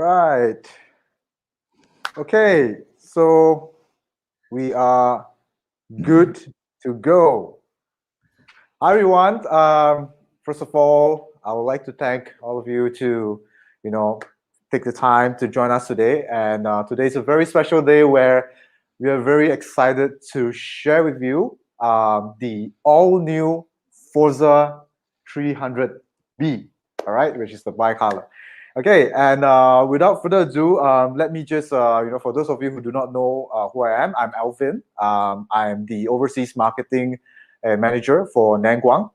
right. Okay, so we are good to go. Hi, everyone. First of all, I would like to thank all of you to, take the time to join us today. And today is a very special day where we are very excited to share with you the all-new Forza 300B, all right, which is the bi-color. Okay, and without further ado, let me just, for those of you who do not know who I am, I'm Alvin. I'm the overseas marketing manager for Nand,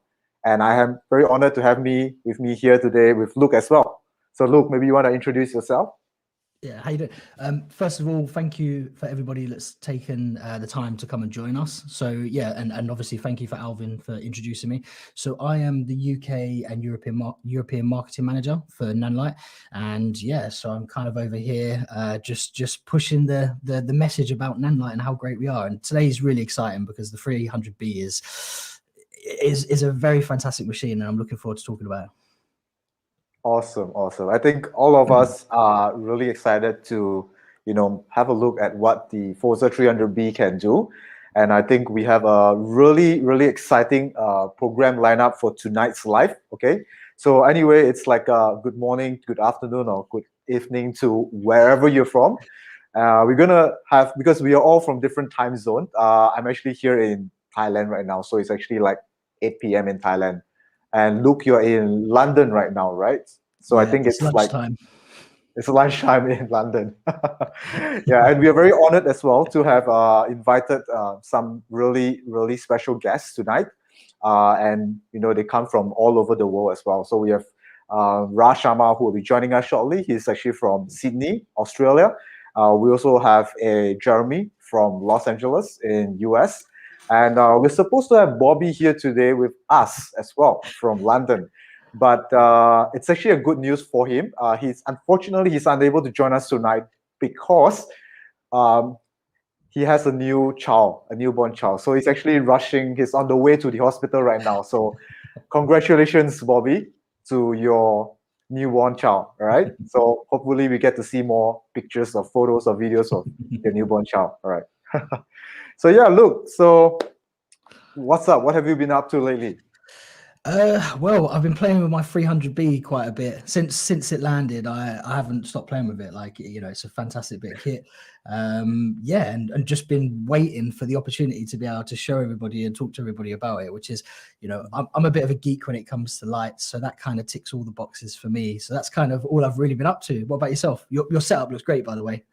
and I am very honored to have with me here today with Luke as well. So Luke, maybe you want to introduce yourself? Yeah, how you doing? First of all, thank you for everybody that's taken the time to come and join us. So yeah, and obviously thank you for Alvin for introducing me. So I am the UK and European marketing manager for Nanlite, and yeah, so I'm kind of over here just pushing the message about Nanlite and how great we are. And today is really exciting because the 300B is a very fantastic machine, and I'm looking forward to talking about it. Awesome. I think all of us are really excited to, have a look at what the Forza 300B can do. And I think we have a really, really exciting program lineup for tonight's live. Okay. So anyway, it's like good morning, good afternoon, or good evening to wherever you're from. We're gonna have, because we are all from different time zones. I'm actually here in Thailand right now, so it's actually like 8 p.m. in Thailand. And Luke, you're in London right now, right? So yeah, I think it's lunchtime. It's lunchtime in London. Yeah, and we are very honored as well to have invited some really, really special guests tonight. And, they come from all over the world as well. So we have Raj Sharma, who will be joining us shortly. He's actually from Sydney, Australia. We also have a Jeremy from Los Angeles in US. And we're supposed to have Bobby here today with us as well from London. But it's actually a good news for him. He's unable to join us tonight because he has a newborn child. So he's actually rushing. He's on the way to the hospital right now. So congratulations, Bobby, to your newborn child. All right. So hopefully we get to see more pictures or photos or videos of your newborn child. All right. So yeah, look. So what's up? What have you been up to lately? Well, I've been playing with my 300B quite a bit since it landed. I haven't stopped playing with it. Like, it's a fantastic bit of kit. Yeah, and just been waiting for the opportunity to be able to show everybody and talk to everybody about it, which is, I'm a bit of a geek when it comes to lights, so that kind of ticks all the boxes for me. So that's kind of all I've really been up to. What about yourself? Your setup looks great, by the way.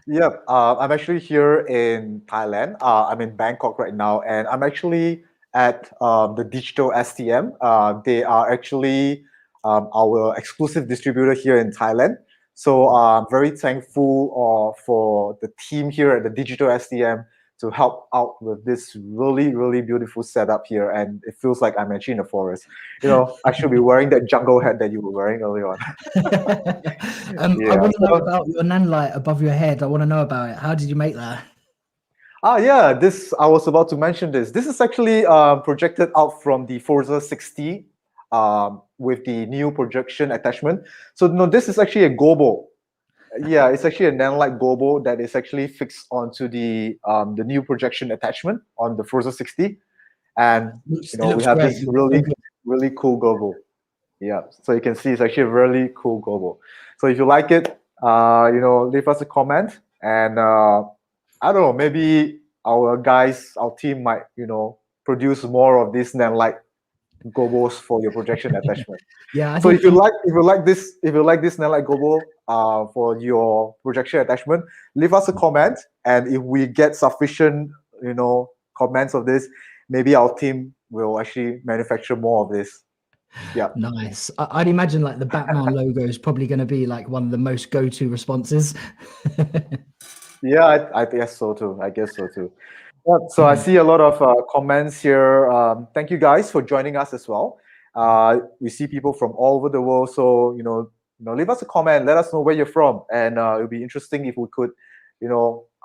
Yep, I'm actually here in Thailand. I'm in Bangkok right now, and I'm actually at the Digital STM. They are actually our exclusive distributor here in Thailand. So I'm very thankful for the team here at the Digital STM to help out with this really, really beautiful setup here. And it feels like I'm actually in a forest. I should be wearing that jungle hat that you were wearing earlier on. I want to know about your Nanlite above your head. I want to know about it. How did you make that? Yeah, I was about to mention this. This is actually projected out from the Forza 60 with the new projection attachment. So no, this is actually a gobo. Yeah, it's actually a Nanlite gobo that is actually fixed onto the new projection attachment on the Forza 60, and we have this really, really cool gobo. Yeah, so you can see it's actually a really cool gobo. So if you like it, leave us a comment, and I don't know, maybe our team might, produce more of these Nanlite gobos for your projection attachment. Yeah. So if you like this Nanlite gobo for your projection attachment, leave us a comment, and if we get sufficient, comments of this, maybe our team will actually manufacture more of this. Yeah. Nice. I'd imagine like the Batman logo is probably going to be like one of the most go-to responses. Yeah, I guess so too. Yeah, so I see a lot of comments here. Thank you guys for joining us as well. We see people from all over the world. So, leave us a comment. Let us know where you're from. And it'll be interesting if we could,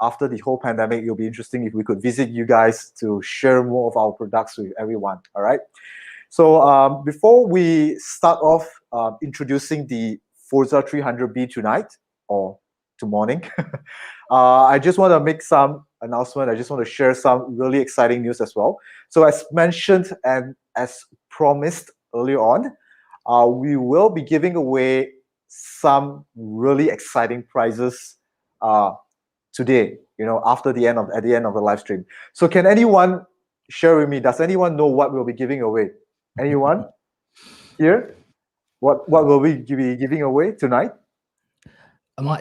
after the whole pandemic, it'll be interesting if we could visit you guys to share more of our products with everyone. All right. So before we start off introducing the Forza 300B tonight or tomorrow morning. I just want to make some announcement. I just want to share some really exciting news as well. So as mentioned and as promised earlier on, we will be giving away some really exciting prizes today, after at the end of the live stream. So can anyone share with me, does anyone know what we'll be giving away? Anyone here? What will we be giving away tonight?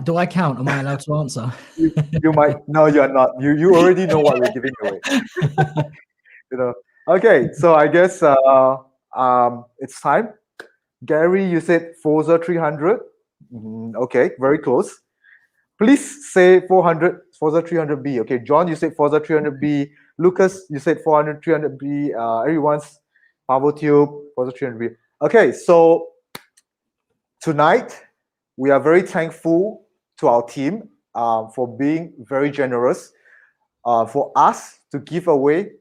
Do I count? Am I allowed to answer? You might. No, you're not. You already know what we're giving away. Okay, so I guess it's time. Gary, you said Forza 300. Okay, very close. Please say 400 Forza 300B. Okay, John, you said Forza 300B. Lucas, you said 400 300B. Everyone's PavoTube, Forza 300B. Okay, so tonight we are very thankful to our team for being very generous for us to give away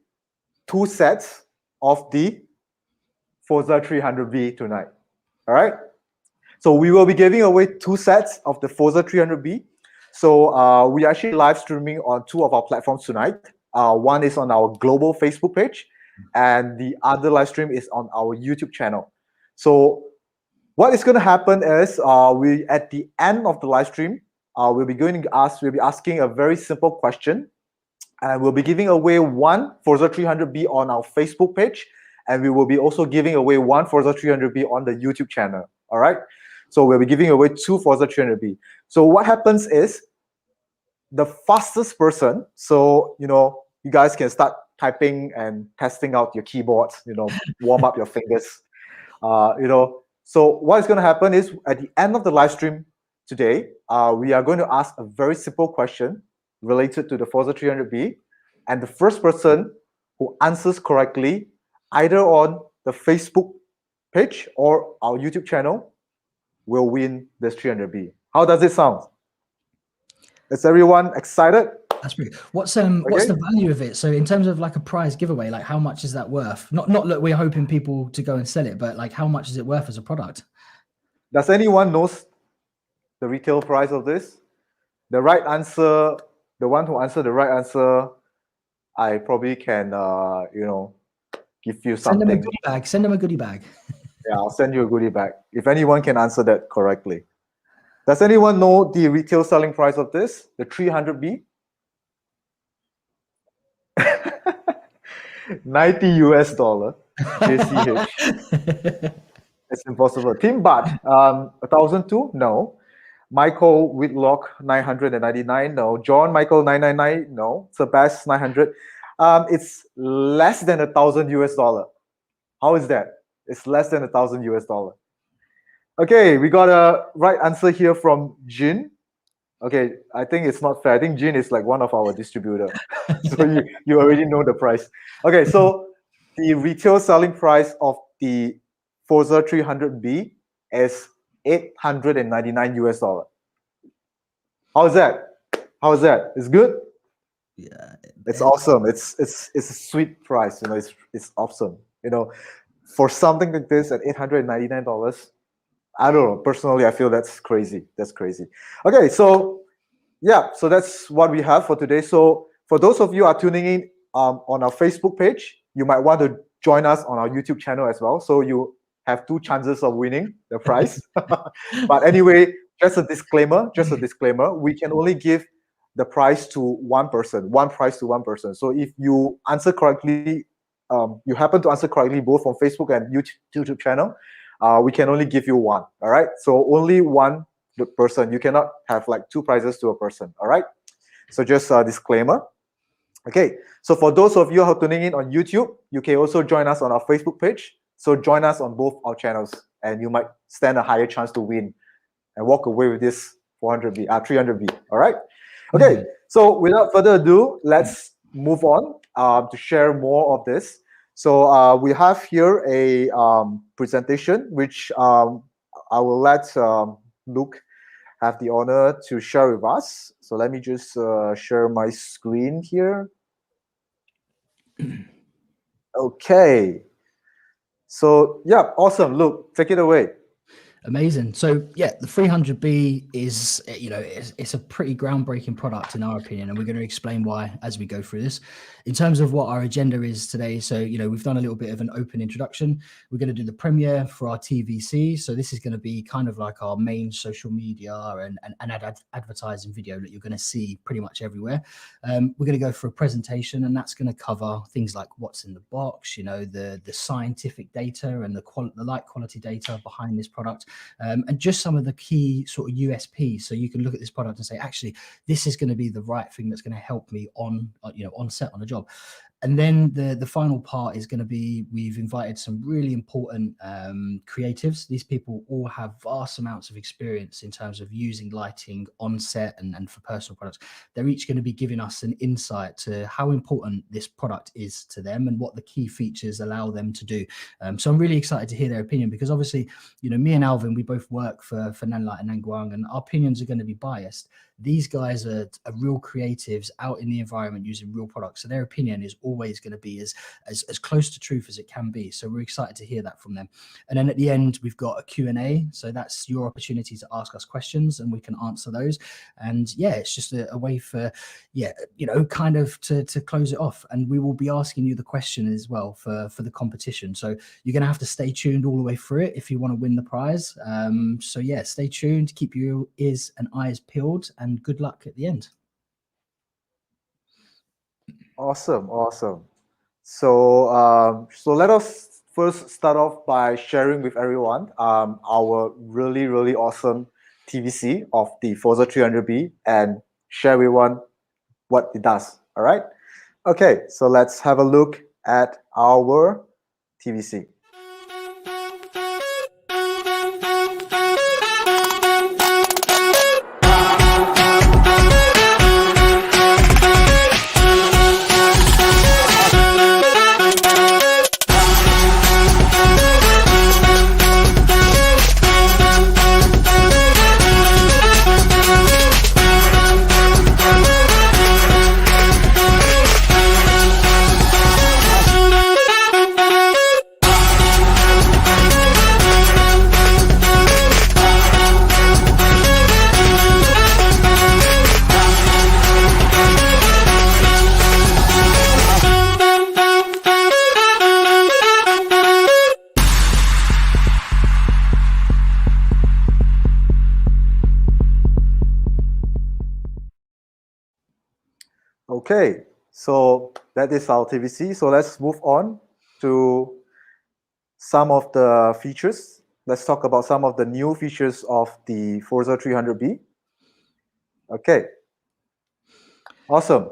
2 sets of the Forza 300B tonight. All right. So we will be giving away 2 sets of the Forza 300B. So we are actually live streaming on 2 of our platforms tonight. One is on our global Facebook page, and the other live stream is on our YouTube channel. So what is going to happen is we at the end of the live stream, we'll be asking a very simple question, and we'll be giving away 1 Forza 300B on our Facebook page, and we will be also giving away 1 Forza 300B on the YouTube channel. All right. So we'll be giving away 2 Forza 300B. So what happens is the fastest person, so you guys can start typing and testing out your keyboards, warm up your fingers. So what is going to happen is at the end of the live stream today, we are going to ask a very simple question related to the Forza 300B, and the first person who answers correctly, either on the Facebook page or our YouTube channel, will win this 300B. How does it sound? Is everyone excited? That's pretty good. What's the value of it? So in terms of like a prize giveaway, like how much is that worth? Not that we're hoping people to go and sell it, but like how much is it worth as a product? Does anyone knows the retail price of this? The right answer, the one who answered the right answer, I probably can give you something. Send them a goodie bag. Send them a goodie bag. Yeah, I'll send you a goodie bag if anyone can answer that correctly. Does anyone know the retail selling price of this, the 300B? 90 US dollar, JCH. It's impossible. Tim Butt, 1,002? No. Michael Whitlock, 999? No. John Michael, 999? No. Sebastian, 900? It's less than 1,000 US dollar. How is that? It's less than 1,000 US dollar. Okay, we got a right answer here from Jin. Okay, I think it's not fair. I think Jin is like one of our distributor. So you already know the price. Okay, so the retail selling price of the Forza 300B is 899 US dollar. How's that? How's that? It's good? Yeah. It's awesome. It's a sweet price, it's awesome. For something like this at $899, I don't know. Personally, I feel that's crazy. That's crazy. Okay, so yeah, so that's what we have for today. So for those of you who are tuning in on our Facebook page, you might want to join us on our YouTube channel as well. So you have 2 chances of winning the prize. But anyway, just a disclaimer. We can only give the prize to one person, one prize to one person. So if you answer correctly, you happen to answer correctly both on Facebook and YouTube channel, we can only give you 1. All right. So only 1 person. You cannot have like 2 prizes to a person. All right. So just a disclaimer. Okay. So for those of you who are tuning in on YouTube, you can also join us on our Facebook page. So join us on both our channels, and you might stand a higher chance to win and walk away with this 300B. All right. Okay. So without further ado, let's move on to share more of this. So we have here a presentation which I will let Luke have the honor to share with us. So let me just share my screen here. Okay. So yeah, awesome. Luke, take it away. Amazing. So yeah, the 300B is, it's a pretty groundbreaking product in our opinion, and we're going to explain why as we go through this. In terms of what our agenda is today, so we've done a little bit of an open introduction. We're going to do the premiere for our TVC. So this is going to be kind of like our main social media and advertising video that you're going to see pretty much everywhere. We're going to go for a presentation, and that's going to cover things like what's in the box, the scientific data and the light quality data behind this product. And just some of the key sort of USPs, so you can look at this product and say, actually, this is going to be the right thing that's going to help me on set on a job. And then the final part is going to be, we've invited some really important creatives. These people all have vast amounts of experience in terms of using lighting on set and for personal products. They're each going to be giving us an insight to how important this product is to them and what the key features allow them to do. So I'm really excited to hear their opinion, because obviously, me and Alvin, we both work for Nanlite and Nand, and our opinions are going to be biased. These guys are real creatives out in the environment using real products, so their opinion is always going to be as close to truth as it can be. So we're excited to hear that from them. And then at the end, we've got a Q&A, so that's your opportunity to ask us questions and we can answer those. And yeah, it's just a way for kind of to close it off. And we will be asking you the question as well for the competition, so you're going to have to stay tuned all the way through it if you want to win the prize. So yeah, stay tuned, keep your ears and eyes peeled, and good luck at the end. Awesome. So let us first start off by sharing with everyone our really awesome TVC of the Forza 300B, and share with everyone what it does. All right. Okay, so let's have a look at our TVC. Okay, so that is our TVC. So let's move on to some of the features. Let's talk about some of the new features of the Forza 300B. Okay, awesome.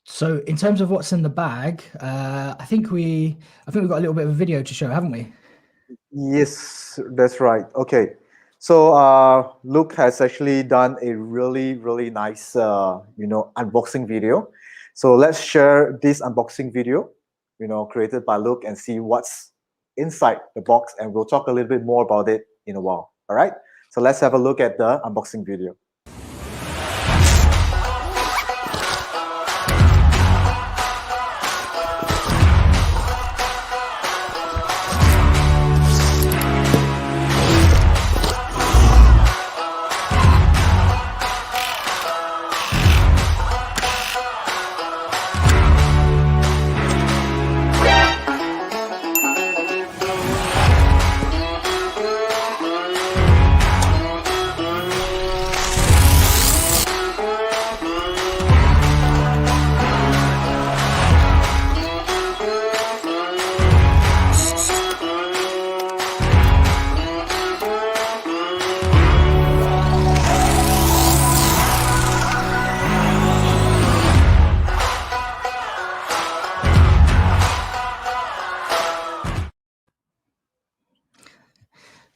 So in terms of what's in the bag, I think we've got a little bit of a video to show, haven't we? Yes, that's right. Okay, so Luke has actually done a really nice unboxing video. So let's share this unboxing video, created by Luke, and see what's inside the box, and we'll talk a little bit more about it in a while. All right, so let's have a look at the unboxing video.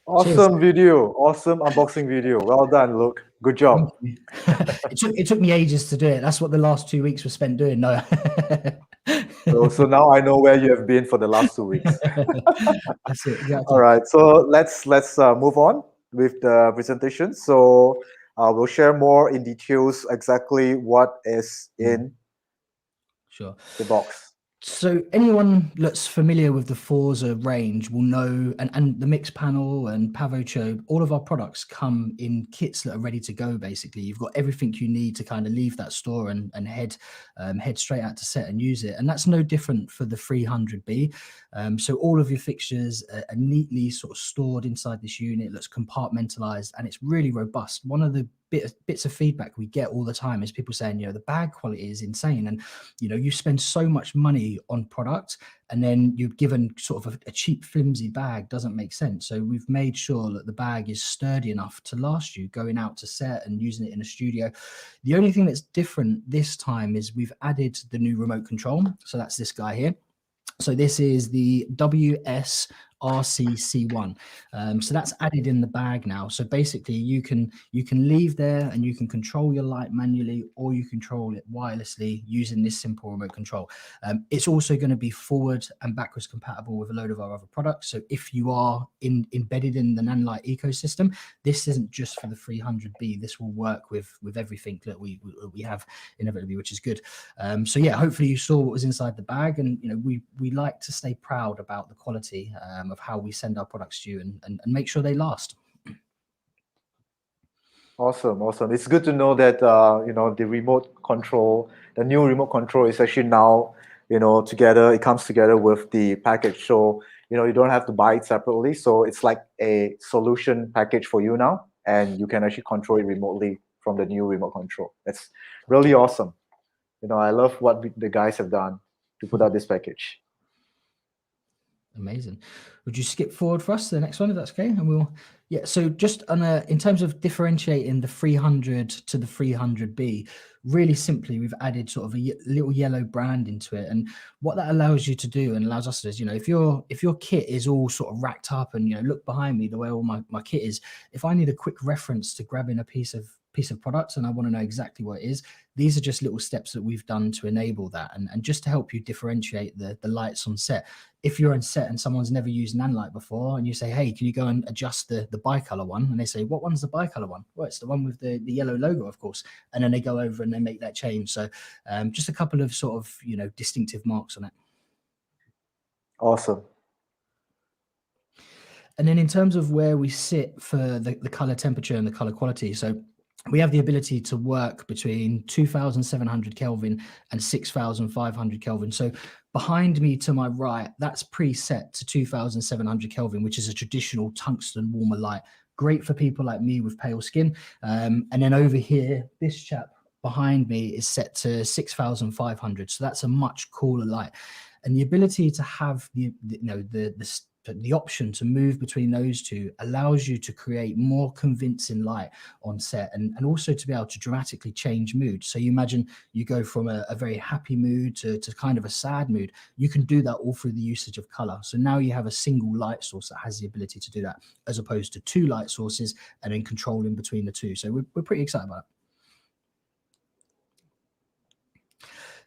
Awesome video, awesome unboxing video. Well done, Luke. Good job. It took me ages to do it. That's what the last 2 weeks were spent doing. No. So now I know where you have been for the last 2 weeks. That's it. Exactly. All right, so let's move on with the presentation. So we'll share more in details exactly what is in Sure. the box. So anyone that's familiar with the Forza range will know, and the mix panel and Pavocho, all of our products come in kits that are ready to go. Basically, you've got everything you need to kind of leave that store and head straight out to set and use it. And that's no different for the 300B. So all of your fixtures are neatly sort of stored inside this unit. Looks compartmentalized and it's really robust. One of the bits of feedback we get all the time is people saying, the bag quality is insane, and you spend so much money on product and then you're given sort of a cheap flimsy bag. Doesn't make sense. So we've made sure that the bag is sturdy enough to last you going out to set and using it in a studio. The only thing that's different this time is we've added the new remote control. So that's this guy here. So this is the WS-RCC1. So that's added in the bag now. So basically you can leave there and you can control your light manually, or you control it wirelessly using this simple remote control. It's also going to be forward and backwards compatible with a load of our other products. So if you are embedded in the Nanlite ecosystem, this isn't just for the 300B. This will work with everything that we have inevitably, which is good. So yeah, hopefully you saw what was inside the bag, and we like to stay proud about the quality of how we send our products to you and make sure they last. Awesome. It's good to know that the remote control, the new remote control is actually now together. It comes together with the package, so you don't have to buy it separately. So it's like a solution package for you now, and you can actually control it remotely from the new remote control. That's really awesome. I love what the guys have done to put out this package. Amazing. Would you skip forward for us to the next one, if that's okay? And so just in terms of differentiating the 300 to the 300B, really simply, we've added sort of a little yellow brand into it. And what that allows you to do, and allows us to do, is, if your kit is all sort of racked up and, look behind me, the way all my kit is, if I need a quick reference to grabbing a piece of product and I want to know exactly what it is, these are just little steps that we've done to enable that, and just to help you differentiate the lights on set. If you're on set and someone's never used Nanlite before and you say, hey, can you go and adjust the bicolor one? And they say, what one's the bicolor one? Well, it's the one with the yellow logo, of course. And then they go over and they make that change. So just a couple of sort of distinctive marks on it. Awesome. And then in terms of where we sit for the color temperature and the color quality, so we have the ability to work between 2,700 Kelvin and 6,500 Kelvin. So behind me to my right, that's preset to 2,700 Kelvin, which is a traditional tungsten warmer light. Great for people like me with pale skin. And then over here, this chap behind me is set to 6,500. So that's a much cooler light. And the ability to have the option to move between those two allows you to create more convincing light on set, and also to be able to dramatically change mood. So you imagine you go from a very happy mood to kind of a sad mood. You can do that all through the usage of color. So now you have a single light source that has the ability to do that, as opposed to two light sources and then controlling between the two. So we're pretty excited about it.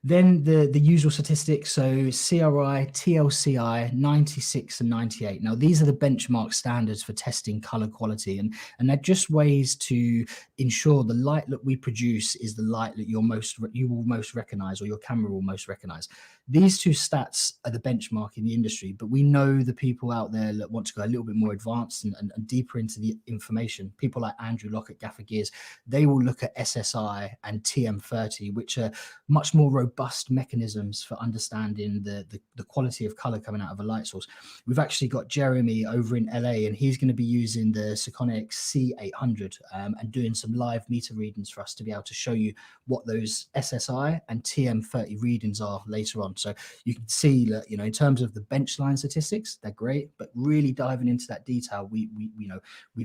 Then the usual statistics, so CRI, TLCI, 96 and 98. Now, these are the benchmark standards for testing color quality, and they're just ways to ensure the light that we produce is the light that you will most recognize, or your camera will most recognize. These two stats are the benchmark in the industry, but we know the people out there that want to go a little bit more advanced and deeper into the information. People like Andrew Locke at Gaffer Gears, they will look at SSI and TM30, which are much more robust mechanisms for understanding the quality of color coming out of a light source. We've actually got Jeremy over in LA, and he's going to be using the Sekonic C800 and doing some live meter readings for us to be able to show you what those SSI and TM30 readings are later on. So you can see that, in terms of the benchline statistics, they're great, but really diving into that detail, we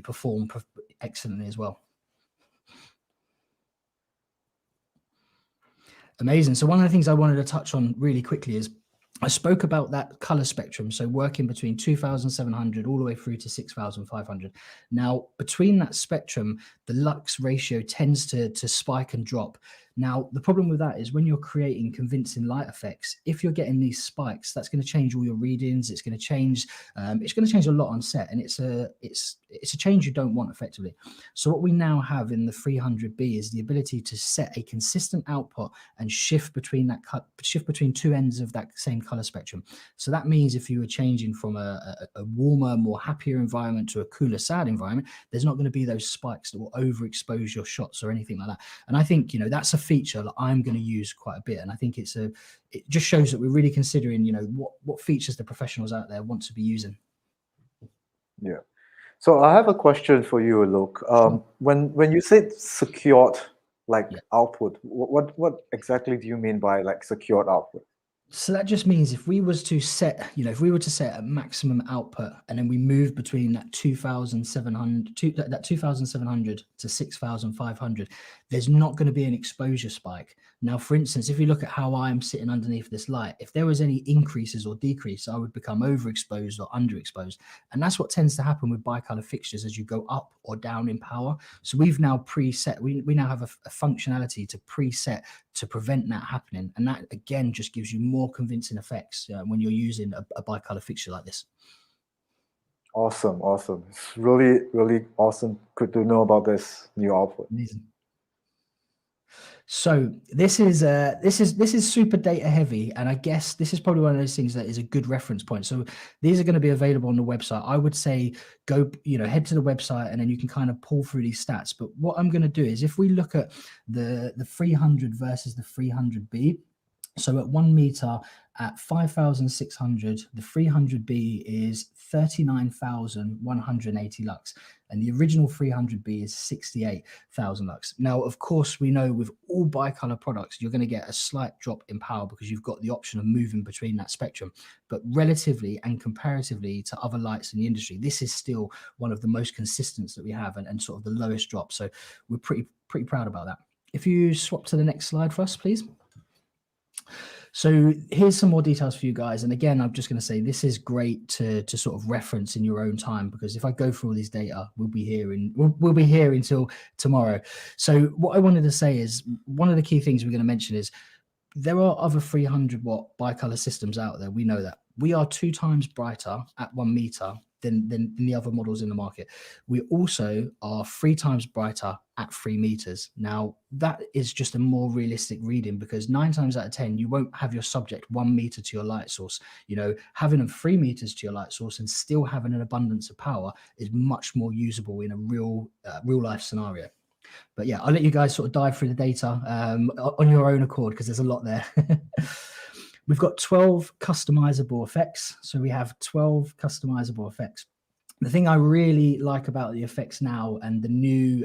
perform excellently as well. Amazing. So one of the things I wanted to touch on really quickly is I spoke about that color spectrum, so working between 2,700 all the way through to 6,500. Now, between that spectrum, the lux ratio tends to spike and drop. Now, the problem with that is when you're creating convincing light effects, if you're getting these spikes, that's going to change all your readings. It's going to change. It's going to change a lot on set, and it's a change you don't want effectively. So what we now have in the 300B is the ability to set a consistent output and shift between two ends of that same color spectrum. So that means if you were changing from a warmer, more happier environment to a cooler, sad environment, there's not going to be those spikes that will overexpose your shots or anything like that. And I think, that's a feature that I'm going to use quite a bit. And I think it just shows that we're really considering, what features the professionals out there want to be using. Yeah. So I have a question for you, Luke. Sure. When you said secured Yeah. output, what exactly do you mean by secured output? So that just means if we were to set a maximum output and then we move between that 2,700 to 6,500, there's not going to be an exposure spike. Now, for instance, if you look at how I'm sitting underneath this light, if there was any increases or decrease, I would become overexposed or underexposed. And that's what tends to happen with bicolor fixtures as you go up or down in power. So we've now preset, we now have a functionality to preset to prevent that happening. And that, again, just gives you more convincing effects when you're using a bicolor fixture like this. Awesome. It's really, really awesome. Good to know about this new output. Amazing. So this is super data heavy, and I guess this is probably one of those things that is a good reference point. So these are going to be available on the website. I would say go, head to the website, and then you can kind of pull through these stats. But what I'm going to do is if we look at the 300 versus the 300B. So at 1 meter at 5,600, the 300B is 39,180 lux, and the original 300B is 68,000 lux. Now, of course, we know with all bicolor products, you're going to get a slight drop in power because you've got the option of moving between that spectrum. But relatively and comparatively to other lights in the industry, this is still one of the most consistent that we have, and sort of the lowest drop. So we're pretty proud about that. If you swap to the next slide for us, please. So here's some more details for you guys. And again, I'm just going to say this is great to sort of reference in your own time, because if I go through all these data, we'll be here until tomorrow. So what I wanted to say is one of the key things we're going to mention is there are other 300 watt bicolor systems out there. We know that we are 2 times brighter at 1 meter than the other models in the market. We also are 3 times brighter at 3 meters. Now, that is just a more realistic reading, because 9 times out of 10, you won't have your subject 1 meter to your light source. Having them 3 meters to your light source and still having an abundance of power is much more usable in a real life scenario. But yeah, I'll let you guys sort of dive through the data on your own accord, because there's a lot there. We've got 12 customizable effects. So we have 12 customizable effects. The thing I really like about the effects now and the new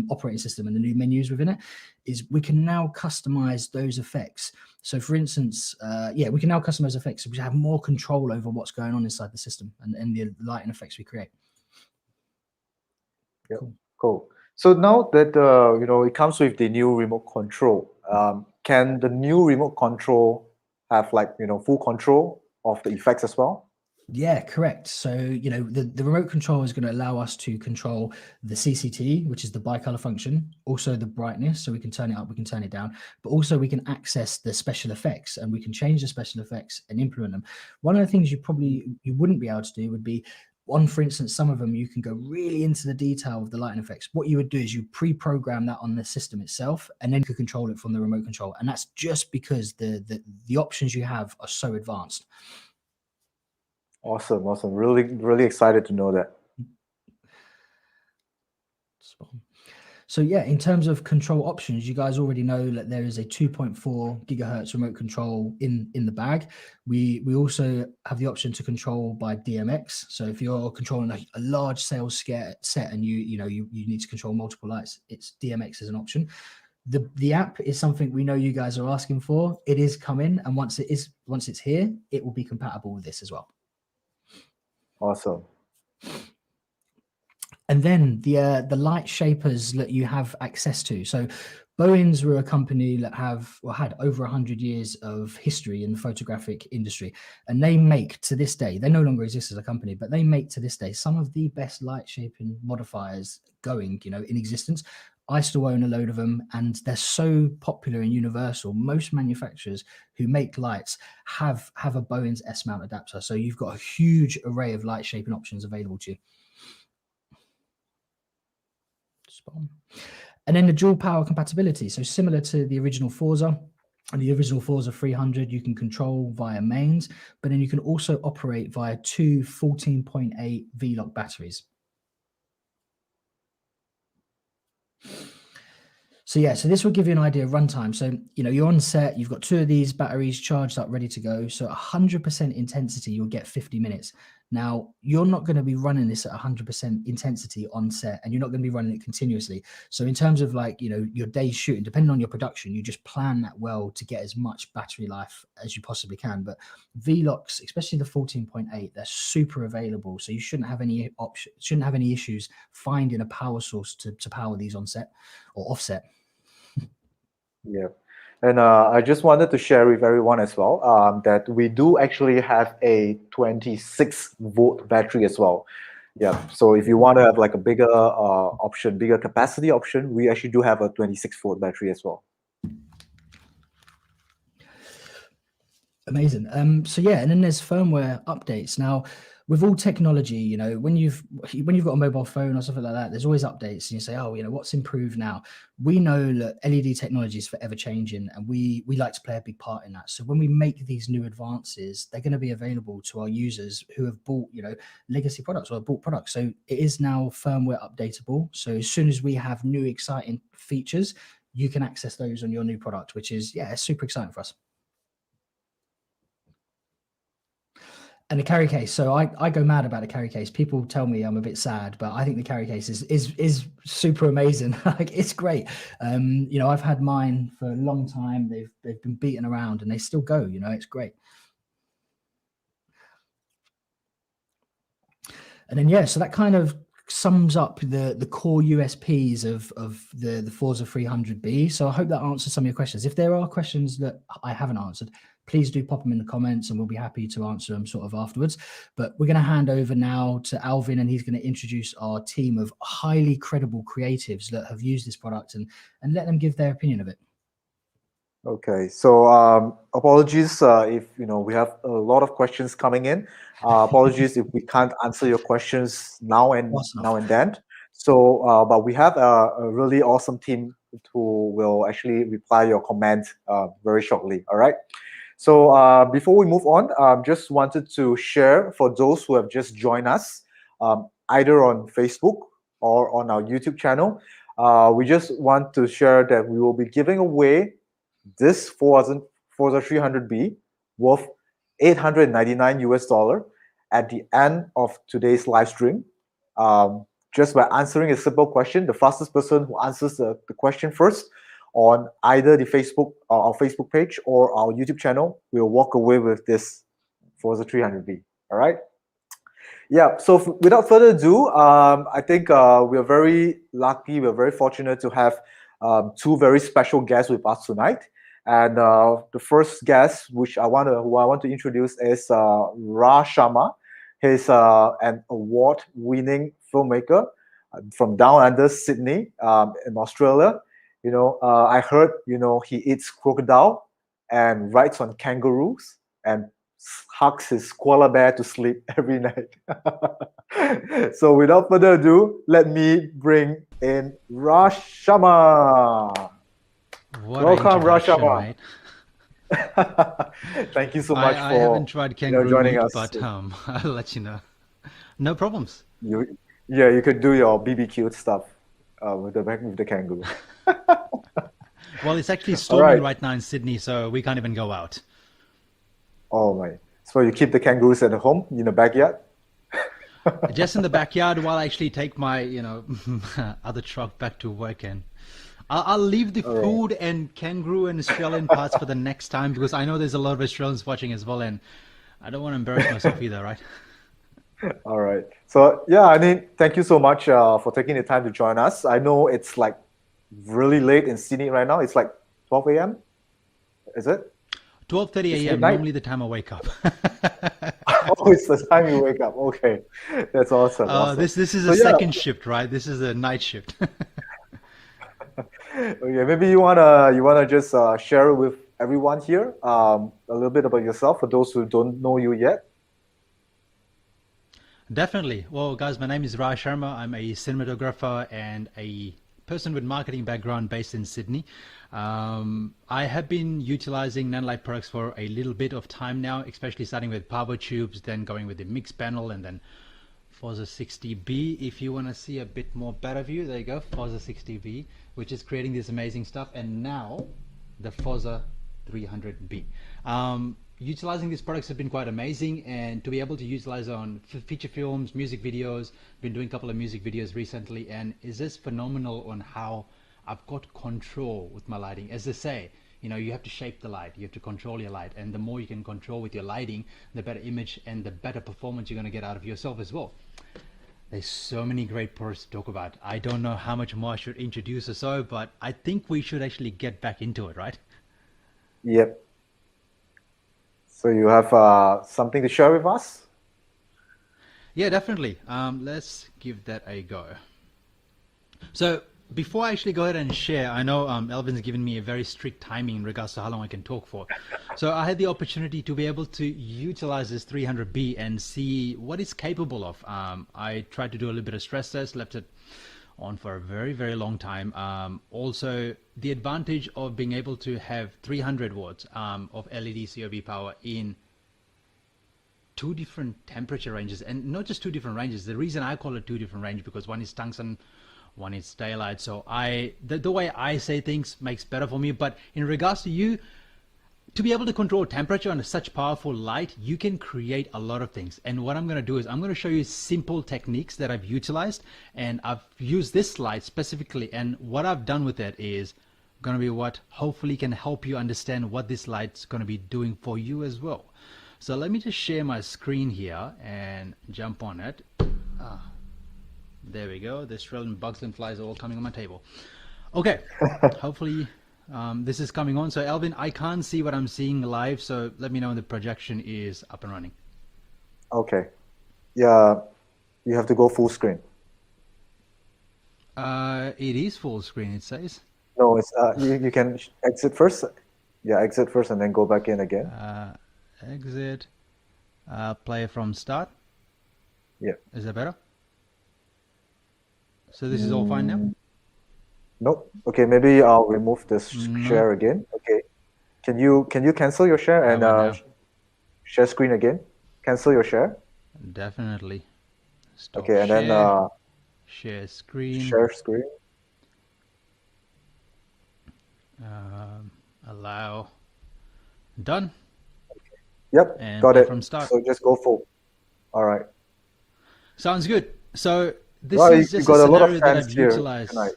operating system and the new menus within it is we can now customize those effects. So for instance, we can now customize effects so we have more control over what's going on inside the system and the lighting effects we create. Yep. Cool. So now that it comes with the new remote control, can the new remote control have full control of the effects as well? Yeah, correct. So, the remote control is going to allow us to control the CCT, which is the bicolor function, also the brightness, so we can turn it up, we can turn it down, but also we can access the special effects, and we can change the special effects and implement them. One of the things you wouldn't be able to do would be, for instance, some of them you can go really into the detail of the lighting effects. What you would do is you pre-program that on the system itself, and then you could control it from the remote control. And that's just because the options you have are so advanced. Awesome. Really, really excited to know that. So yeah, in terms of control options, you guys already know that there is a 2.4 gigahertz remote control in the bag. We also have the option to control by DMX. So if you're controlling a large sales set and you need to control multiple lights, it's DMX as an option. The app is something we know you guys are asking for. It is coming, and once it's here, it will be compatible with this as well. Awesome. And then the light shapers that you have access to. So Bowens were a company that had over 100 years of history in the photographic industry. And they make, to this day, they no longer exist as a company, but they make to this day some of the best light shaping modifiers going, in existence. I still own a load of them, and they're so popular and universal. Most manufacturers who make lights have a Bowens S mount adapter, so you've got a huge array of light shaping options available to you. Spot on. And then the dual power compatibility. So similar to the original Forza and the original Forza 300, you can control via mains, but then you can also operate via two 14.8 V-Lock batteries. So yeah, so this will give you an idea of runtime. So, you know, you're on set, you've got two of these batteries charged up, ready to go. So 100% intensity, you'll get 50 minutes. Now, you're not going to be running this at 100% intensity on set, and you're not going to be running it continuously. So in terms of like, you know, your day's shooting, depending on your production, you just plan that well to get as much battery life as you possibly can. But V-Locks, especially the 14.8, they're super available. So you shouldn't have any issues finding a power source to power these on set or offset. Yeah. And I just wanted to share with everyone as well that we do actually have a 26-volt battery as well. Yeah. So if you want to have like a bigger option, bigger capacity option, we actually do have a 26-volt battery as well. Amazing. So yeah, and then there's firmware updates. Now, with all technology, you know, when you've got a mobile phone or something like that, there's always updates, and you say, oh, you know, what's improved now? We know that LED technology is forever changing, and we like to play a big part in that. So when we make these new advances, they're going to be available to our users who have bought, you know, legacy products or have bought products. So it is now firmware updatable. So as soon as we have new exciting features, you can access those on your new product, which is, yeah, super exciting for us. And the carry case. So I go mad about the carry case. People tell me I'm a bit sad, but I think the carry case is super amazing. Like, it's great. You know, I've had mine for a long time. They've been beaten around and they still go. You know, it's great. And then yeah, so that kind of sums up the core USPs of the Forza 300B. So I hope that answers some of your questions. If there are questions that I haven't answered, please do pop them in the comments and we'll be happy to answer them sort of afterwards. But we're going to hand over now to Alvin, and he's going to introduce our team of highly credible creatives that have used this product and let them give their opinion of it. Okay, so apologies if you know we have a lot of questions coming in. Apologies if we can't answer your questions now and then. So, but we have a really awesome team who will actually reply your comment very shortly. All right. So before we move on, just wanted to share for those who have just joined us, either on Facebook or on our YouTube channel. We just want to share that we will be giving away this Forza 300B worth $899 at the end of today's live stream. Just by answering a simple question, the fastest person who answers the question first on either the Facebook our Facebook page or our YouTube channel will walk away with this Forza 300B. All right. Yeah. So without further ado, I think we are very lucky. We're very fortunate to have two very special guests with us tonight. And the first guest, who I want to introduce, is Raj Sharma. He's an award-winning filmmaker from down under Sydney in Australia. You know, I heard, you know, he eats crocodile and rides on kangaroos and hugs his koala bear to sleep every night. So without further ado, let me bring in Raj Sharma. Welcome, Raj Sharma. Thank you so much I haven't tried kangaroo joining meat, us. but I'll let you know. No problems. You could do your BBQ stuff with the kangaroo. Well, it's actually storming right now in Sydney, so we can't even go out. Oh my! So you keep the kangaroos at home in the backyard? Just in the backyard while I actually take my, you know, other truck back to work, and I'll leave the food and kangaroo and Australian parts for the next time, because I know there's a lot of Australians watching as well, and I don't want to embarrass myself either, right? All right. So yeah, I mean, thank you so much for taking the time to join us. I know it's like really late in Sydney right now. It's like 12 a.m. Is it? 12:30 a.m. Normally the time I wake up. Oh, it's the time you wake up. Okay, that's awesome. This is a second shift, right? This is a night shift. Okay, maybe you wanna just share with everyone here a little bit about yourself for those who don't know you yet. Definitely. Well, guys, my name is Raj Sharma. I'm a cinematographer and a person with marketing background based in Sydney. I have been utilizing Nanlite products for a little bit of time now, especially starting with power tubes, then going with the mix panel, and then Forza 60B. If you want to see a bit more better view, there you go, Forza 60B, which is creating this amazing stuff. And now the Forza 300B. Utilizing these products have been quite amazing, and to be able to utilize on feature films, music videos, been doing a couple of music videos recently, and is this phenomenal on how I've got control with my lighting. As they say, you know, you have to shape the light, you have to control your light, and the more you can control with your lighting, the better image and the better performance you're going to get out of yourself as well. There's so many great products to talk about. I don't know how much more I should introduce or so, but I think we should actually get back into it, right? Yep. So you have something to share with us? Yeah, definitely. Let's give that a go. So before I actually go ahead and share, I know Alvin's given me a very strict timing in regards to how long I can talk for. So I had the opportunity to be able to utilize this 300B and see what it's capable of. I tried to do a little bit of stress test, left it on for a very, very long time. Also, the advantage of being able to have 300 watts of LED COB power in two different temperature ranges, and not just two different ranges. The reason I call it two different ranges because one is tungsten, one is daylight. So the way I say things makes better for me. But in regards to you, to be able to control temperature on such powerful light, you can create a lot of things. And what I'm going to do is I'm going to show you simple techniques that I've utilized, and I've used this light specifically. And what I've done with it is going to be what hopefully can help you understand what this light's going to be doing for you as well. So let me just share my screen here and jump on it. There we go. The Australian bugs and flies are all coming on my table. Okay, hopefully this is coming on. So Alvin, I can't see what I'm seeing live, so let me know when the projection is up and running. Okay. Yeah, you have to go full screen. It is full screen, it says. No, it's you can exit first. Yeah, exit first and then go back in again. Exit. Play from start. Yeah. Is that better? So this is all fine now? Nope. Okay, maybe I'll remove this share again. Okay. Can you cancel your share and share screen again? Cancel your share. Definitely. Stop Okay, and share. then Share screen. share screen. Allow. Done. Yep, And got play it. from start. So just go full. All right. Sounds good. So this Well, is you just got a a lot of scenario that fans I've here utilized. tonight.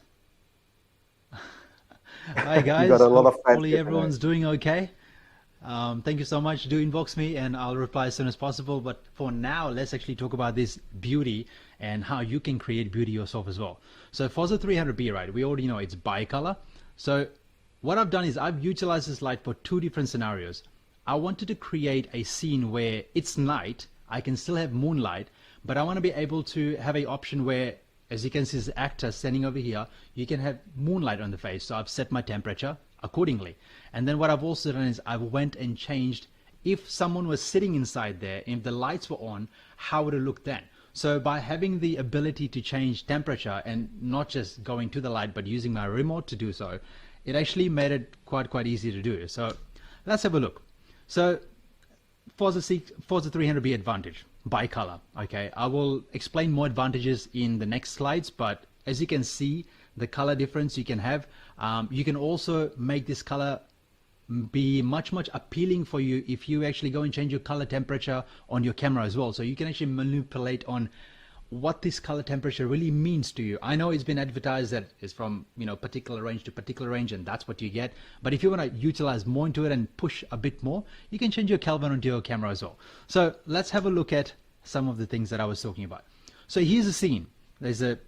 Hi guys, got a lot of fans hopefully here everyone's doing okay. Thank you so much. Do inbox me and I'll reply as soon as possible. But for now, let's actually talk about this beauty and how you can create beauty yourself as well. So Forza 300B, right? We already know it's bicolor. So what I've done is I've utilized this light for two different scenarios. I wanted to create a scene where it's night, I can still have moonlight, but I want to be able to have an option where, as you can see, this actor standing over here, you can have moonlight on the face. So I've set my temperature accordingly. And then what I've also done is I went and changed if someone was sitting inside there, if the lights were on, how would it look then? So by having the ability to change temperature and not just going to the light, but using my remote to do so, it actually made it quite easy to do. So let's have a look. So Forza 300B advantage, bicolor. Okay, I will explain more advantages in the next slides, but as you can see, the color difference you can have. You can also make this color be much appealing for you if you actually go and change your color temperature on your camera as well. So you can actually manipulate on what this color temperature really means to you. I know it's been advertised that it's from, you know, particular range to particular range, and that's what you get. But if you want to utilize more into it and push a bit more, you can change your Kelvin onto your camera as well. So let's have a look at some of the things that I was talking about. So here's a scene. There's a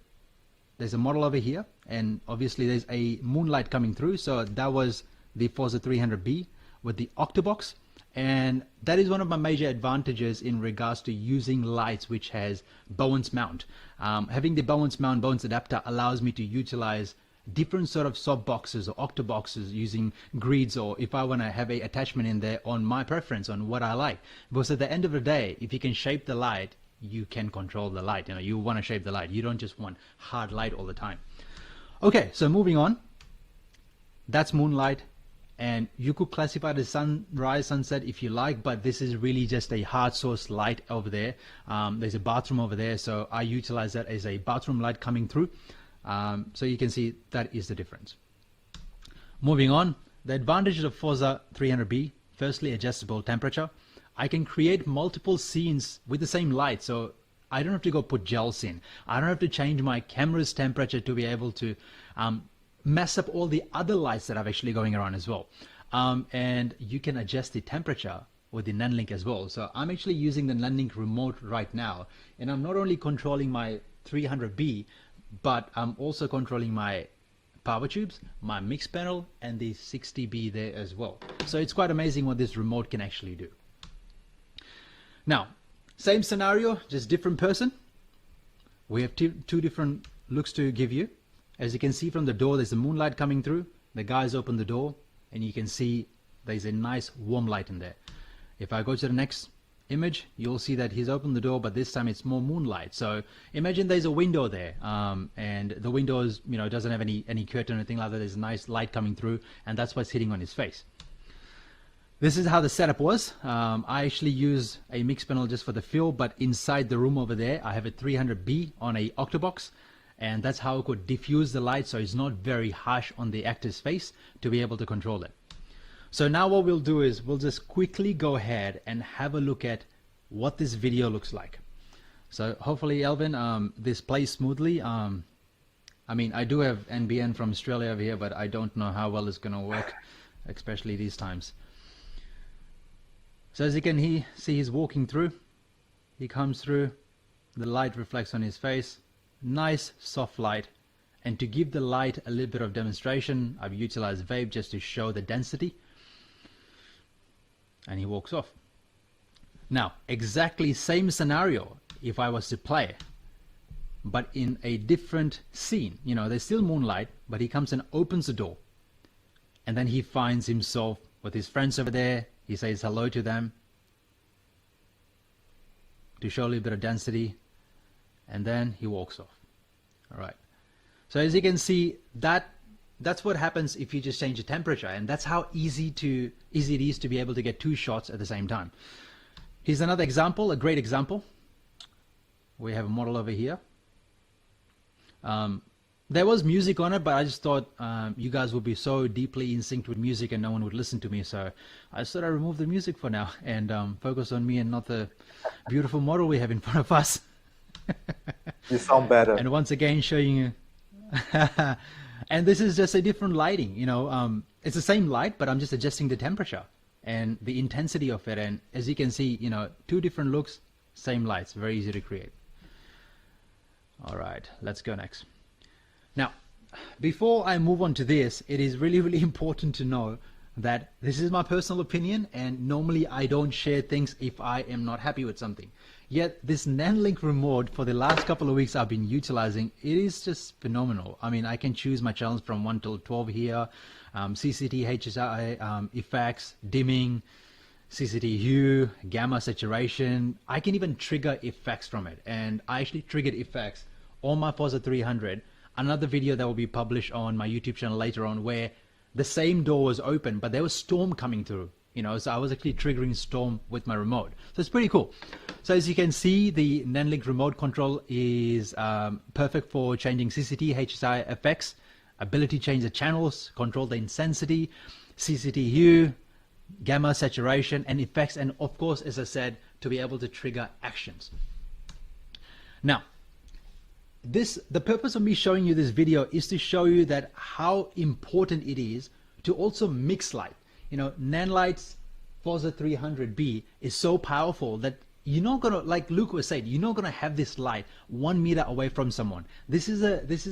model over here, and obviously there's a moonlight coming through. So that was the Forza 300B with the Octobox. And that is one of my major advantages in regards to using lights which has Bowen's mount. Having the Bowen's mount, Bowen's adapter allows me to utilize different sort of soft boxes or octoboxes using grids, or if I want to have a attachment in there on my preference, on what I like. Because at the end of the day, if you can shape the light, you can control the light. You want to shape the light. You don't just want hard light all the time. Okay, so moving on. That's Moonlight, and you could classify it as sunrise, sunset if you like, but this is really just a hard source light over there. There's a bathroom over there, so I utilize that as a bathroom light coming through. So you can see that is the difference. Moving on, the advantages of Forza 300B. Firstly, adjustable temperature. I can create multiple scenes with the same light, so I don't have to go put gels in. I don't have to change my camera's temperature to be able to mess up all the other lights that are actually going around as well. And you can adjust the temperature with the Nanlite as well. So I'm actually using the Nanlite remote right now, and I'm not only controlling my 300B, but I'm also controlling my power tubes, my mix panel, and the 60B there as well. So it's quite amazing what this remote can actually do. Now, same scenario, just different person. We have two different looks to give you. As you can see from the door, there's a moonlight coming through. The guys open the door, and you can see there's a nice warm light in there. If I go to the next image, you'll see that he's opened the door, but this time it's more moonlight. So imagine there's a window there, and the window is, doesn't have any curtain or anything like that. There's a nice light coming through, and that's what's hitting on his face. This is how the setup was. I actually use a mix panel just for the feel, but inside the room over there, I have a 300B on a octobox, and that's how I could diffuse the light so it's not very harsh on the actor's face to be able to control it. So now what we'll do is we'll just quickly go ahead and have a look at what this video looks like. So hopefully, Alvin, this plays smoothly. I mean, I do have NBN from Australia over here, but I don't know how well it's going to work, especially these times. So as you can see, he's walking through. He comes through. The light reflects on his face. Nice soft light. And to give the light a little bit of demonstration, I've utilized Vape just to show the density. And he walks off. Now, exactly same scenario if I was to play, but in a different scene. There's still moonlight, but he comes and opens the door. And then he finds himself with his friends over there. He says hello to them to show a little bit of density, and then he walks off. All right. So as you can see, that's what happens if you just change the temperature, and that's how easy it is to be able to get two shots at the same time. Here's another example, a great example. We have a model over here. There was music on it, but I just thought you guys would be so deeply in sync with music and no one would listen to me. So I just thought I'd remove the music for now and focus on me and not the beautiful model we have in front of us. You sound better. And once again, showing you. And this is just a different lighting. It's the same light, but I'm just adjusting the temperature and the intensity of it. And as you can see, two different looks, same lights, very easy to create. All right, let's go next. Now, before I move on to this, it is really, really important to know that this is my personal opinion, and normally I don't share things if I am not happy with something. Yet this Nanlite remote, for the last couple of weeks I've been utilizing, it is just phenomenal. I mean, I can choose my channels from 1 till 12 here, CCT, HSI, effects, dimming, CCT hue, gamma saturation. I can even trigger effects from it, and I actually triggered effects on my Forza 300. Another video that will be published on my YouTube channel later on, where the same door was open, but there was storm coming through. So I was actually triggering storm with my remote. So it's pretty cool. So as you can see, the Nanlite remote control is perfect for changing CCT, HSI effects, ability to change the channels, control the intensity, CCT hue, gamma saturation, and effects, and of course, as I said, to be able to trigger actions. Now, the purpose of me showing you this video is to show you that how important it is to also mix light. Nanlite's Forza 300B is so powerful that you're not gonna, like Luke was saying, you're not gonna have this light 1 meter away from someone. This is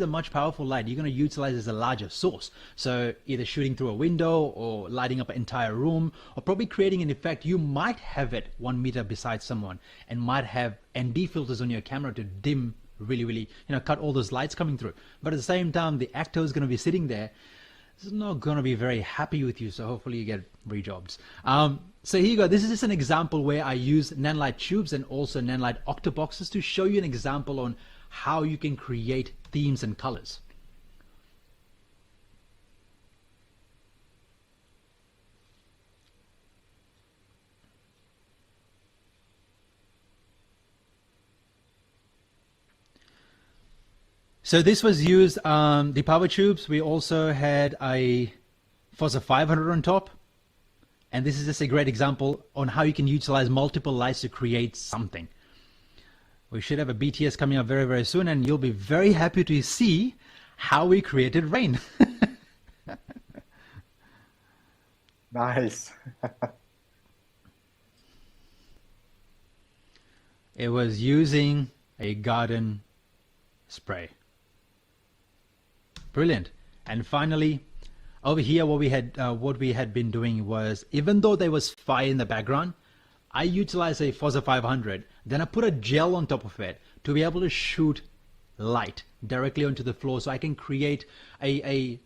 a much powerful light. You're gonna utilize as a larger source. So either shooting through a window or lighting up an entire room, or probably creating an effect. You might have it 1 meter beside someone and might have ND filters on your camera to dim really, cut all those lights coming through. But at the same time, the actor is going to be sitting there. It's not going to be very happy with you. So hopefully you get re-jobs. So here you go. This is just an example where I use Nanlite tubes and also Nanlite octoboxes to show you an example on how you can create themes and colors. So this was used, the power tubes. We also had a Forza 500 on top. And this is just a great example on how you can utilize multiple lights to create something. We should have a BTS coming up very, very soon, and you'll be very happy to see how we created rain. Nice. It was using a garden spray. Brilliant. And finally, over here, what we had been doing was, even though there was fire in the background, I utilized a Forza 500. Then I put a gel on top of it to be able to shoot light directly onto the floor, so I can create a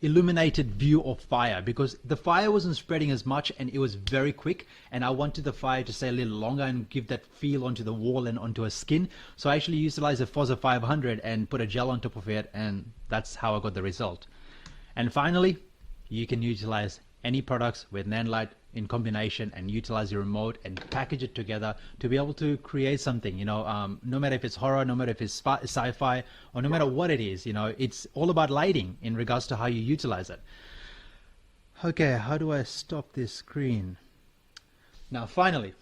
illuminated view of fire, because the fire wasn't spreading as much and it was very quick, and I wanted the fire to stay a little longer and give that feel onto the wall and onto a skin. So I actually utilized a Forza 500 and put a gel on top of it, and that's how I got the result. And finally, you can utilize any products with Nanlite in combination and utilize your remote and package it together to be able to create something, no matter if it's horror, no matter if it's sci-fi, or no matter what it is, it's all about lighting in regards to how you utilize it. Okay, how do I stop this screen? Now, finally,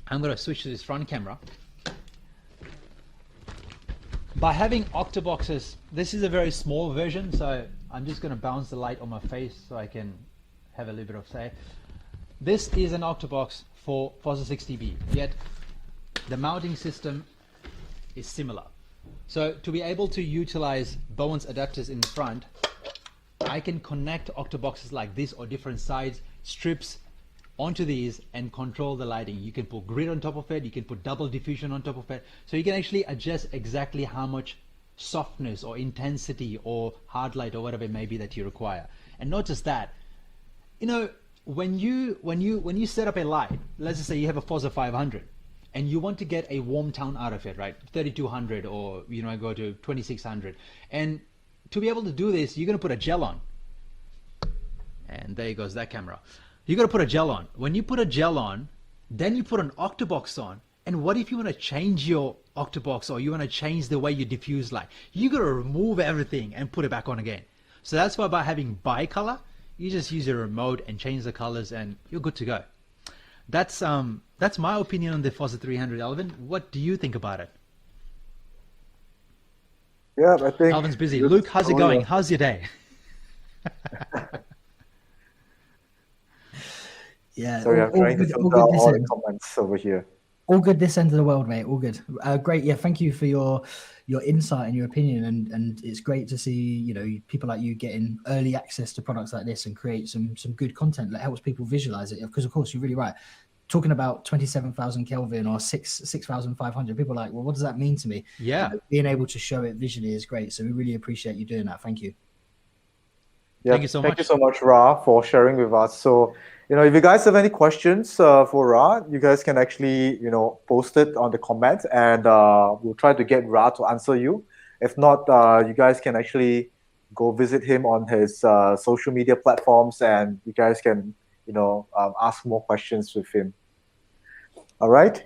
I'm going to switch to this front camera. By having octoboxes, this is a very small version, so I'm just going to bounce the light on my face so I can have a little bit of say. This is an octobox for Forza 60B, yet the mounting system is similar. So to be able to utilize Bowen's adapters in the front, I can connect octoboxes like this or different sides, strips onto these and control the lighting. You can put grid on top of it, you can put double diffusion on top of it, so you can actually adjust exactly how much softness or intensity or hard light or whatever it may be that you require. And not just that, when you set up a light, let's just say you have a Forza 500 and you want to get a warm tone out of it, right? 3200 or go to 2600, and to be able to do this, you're going to put a gel on. And there goes that camera. You're going to put a gel on. When you put a gel on, then you put an octobox on. And what if you want to change your octobox, or you want to change the way you diffuse light? You got to remove everything and put it back on again. So that's why by having bicolor, you just use your remote and change the colors and you're good to go. That's my opinion on the Forza 300, Alvin. What do you think about it? Yeah, I think Alvin's busy. Luke, how's it going? How's your day? Yeah. Sorry, I'm trying to filter out all the comments over here. All good this end of the world, mate. All good. Great. Yeah, thank you for your insight and your opinion. And it's great to see, people like you getting early access to products like this and create some good content that helps people visualize it. Because, of course, you're really right. Talking about 27,000 Kelvin or 6,500, people are like, well, what does that mean to me? Yeah. Being able to show it visually is great. So we really appreciate you doing that. Thank you. Yeah, thank you so much. Thank you so much, Ra, for sharing with us. So, if you guys have any questions for Ra, you guys can actually, post it on the comment, and we'll try to get Ra to answer you. If not, you guys can actually go visit him on his social media platforms, and you guys can, ask more questions with him. All right.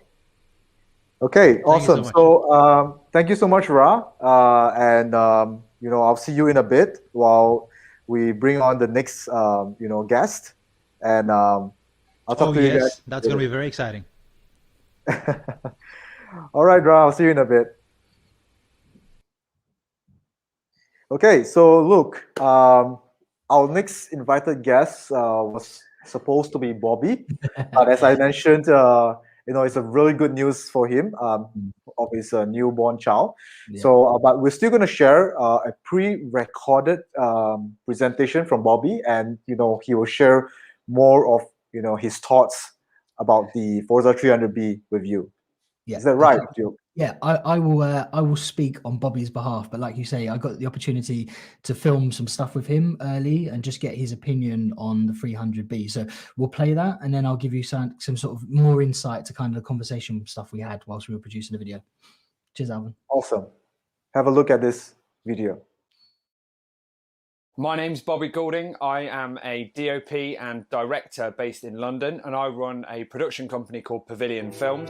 Okay, awesome. So thank you so much, Ra. And, I'll see you in a bit while we bring on the next, guest. And I'll talk to you guys. That's going to be very exciting. All right, Ra, I'll see you in a bit. Okay, so look, our next invited guest was supposed to be Bobby, but as I mentioned, it's a really good news for him of his newborn child. Yeah. So, but we're still going to share a pre-recorded presentation from Bobby, and he will share more of his thoughts about the Forza 300B with you. Yeah. Is that right, Duke? Yeah, I will speak on Bobby's behalf, but like you say, I got the opportunity to film some stuff with him early and just get his opinion on the 300B. So we'll play that, and then I'll give you some sort of more insight to kind of the conversation stuff we had whilst we were producing the video. Cheers, Alvin. Awesome. Have a look at this video. My name's Bobby Goulding. I am a DOP and director based in London, and I run a production company called Pavilion Films.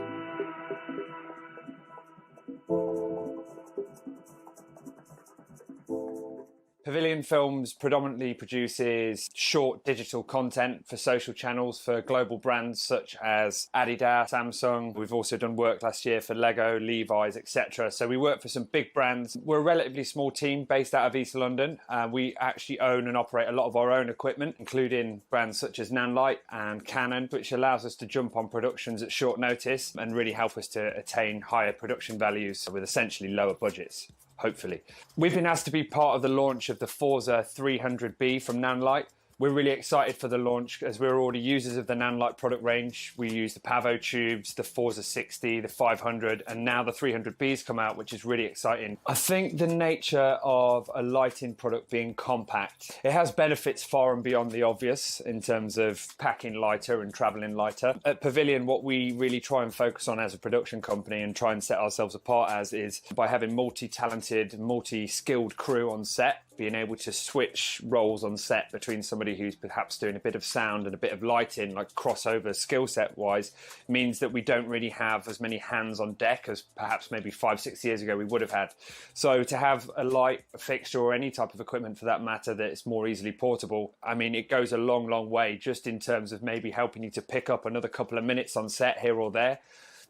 Pavilion Films predominantly produces short digital content for social channels for global brands such as Adidas, Samsung. We've also done work last year for Lego, Levi's, etc. So we work for some big brands. We're a relatively small team based out of East London. We actually own and operate a lot of our own equipment, including brands such as Nanlite and Canon, which allows us to jump on productions at short notice and really help us to attain higher production values with essentially lower budgets. Hopefully. We've been asked to be part of the launch of the Forza 300B from Nanlite. We're really excited for the launch as we're already users of the Nanlite product range. We use the Pavo tubes, the Forza 60, the 500, and now the 300B's come out, which is really exciting. I think the nature of a lighting product being compact, it has benefits far and beyond the obvious in terms of packing lighter and traveling lighter. At Pavilion, what we really try and focus on as a production company and try and set ourselves apart as is by having multi-talented, multi-skilled crew on set, being able to switch roles on set between somebody who's perhaps doing a bit of sound and a bit of lighting, like crossover skill set wise, means that we don't really have as many hands on deck as perhaps maybe 5-6 years ago we would have had. So to have a light, a fixture, or any type of equipment for that matter that is more easily portable, I mean, it goes a long, long way just in terms of maybe helping you to pick up another couple of minutes on set here or there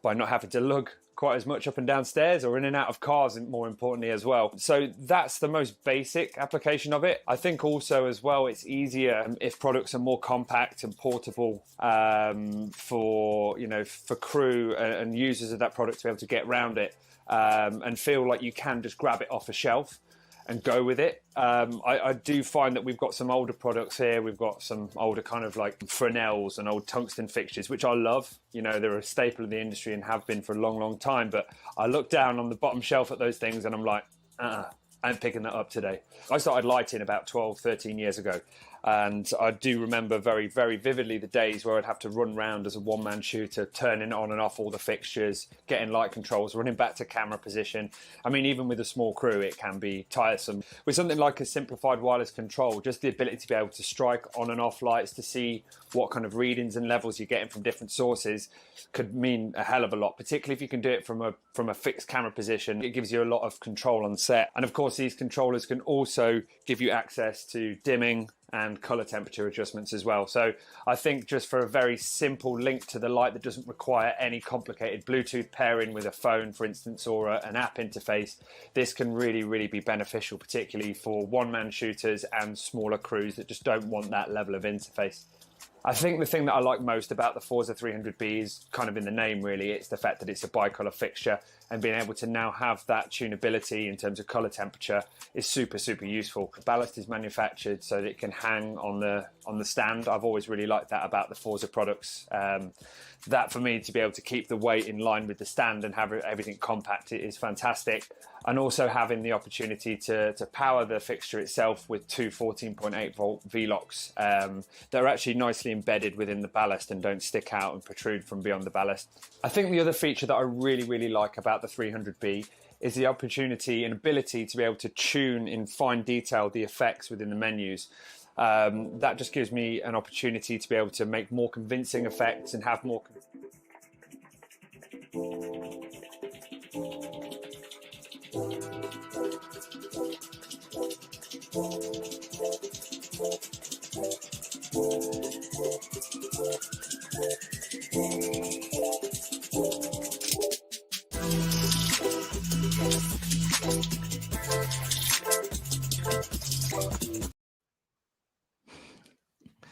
by not having to lug quite as much up and down stairs or in and out of cars, and more importantly as well. So that's the most basic application of it. I think also as well, it's easier if products are more compact and portable for, you know, for crew and users of that product to be able to get around it and feel like you can just grab it off a shelf and go with it. I do find that we've got some older products here. We've got some older kind of like Fresnels and old tungsten fixtures, which I love. You know, they're a staple of the industry and have been for a long, long time. But I look down on the bottom shelf at those things and I'm like, I'm picking that up today. I started lighting about 12, 13 years ago. And I do remember very, very vividly the days where I'd have to run around as a one-man shooter, turning on and off all the fixtures, getting light controls, running back to camera position. I mean, even with a small crew, it can be tiresome. With something like a simplified wireless control, just the ability to be able to strike on and off lights to see what kind of readings and levels you're getting from different sources could mean a hell of a lot, particularly if you can do it from a fixed camera position. It gives you a lot of control on set. And of course, these controllers can also give you access to dimming and color temperature adjustments as well. So I think just for a very simple link to the light that doesn't require any complicated Bluetooth pairing with a phone, for instance, or an app interface, this can really, really be beneficial, particularly for one-man shooters and smaller crews that just don't want that level of interface. I think the thing that I like most about the Forza 300B is kind of in the name, really. It's the fact that it's a bicolor fixture, and being able to now have that tunability in terms of color temperature is super, super useful. The ballast is manufactured so that it can hang on the stand. I've always really liked that about the Forza products. That for me to be able to keep the weight in line with the stand and have everything compact is fantastic. And also having the opportunity to power the fixture itself with two 14.8 volt V-locks that are actually nicely embedded within the ballast and don't stick out and protrude from beyond the ballast. I think the other feature that I really, really like about the 300B is the opportunity and ability to be able to tune in fine detail the effects within the menus. That just gives me an opportunity to be able to make more convincing effects and have more.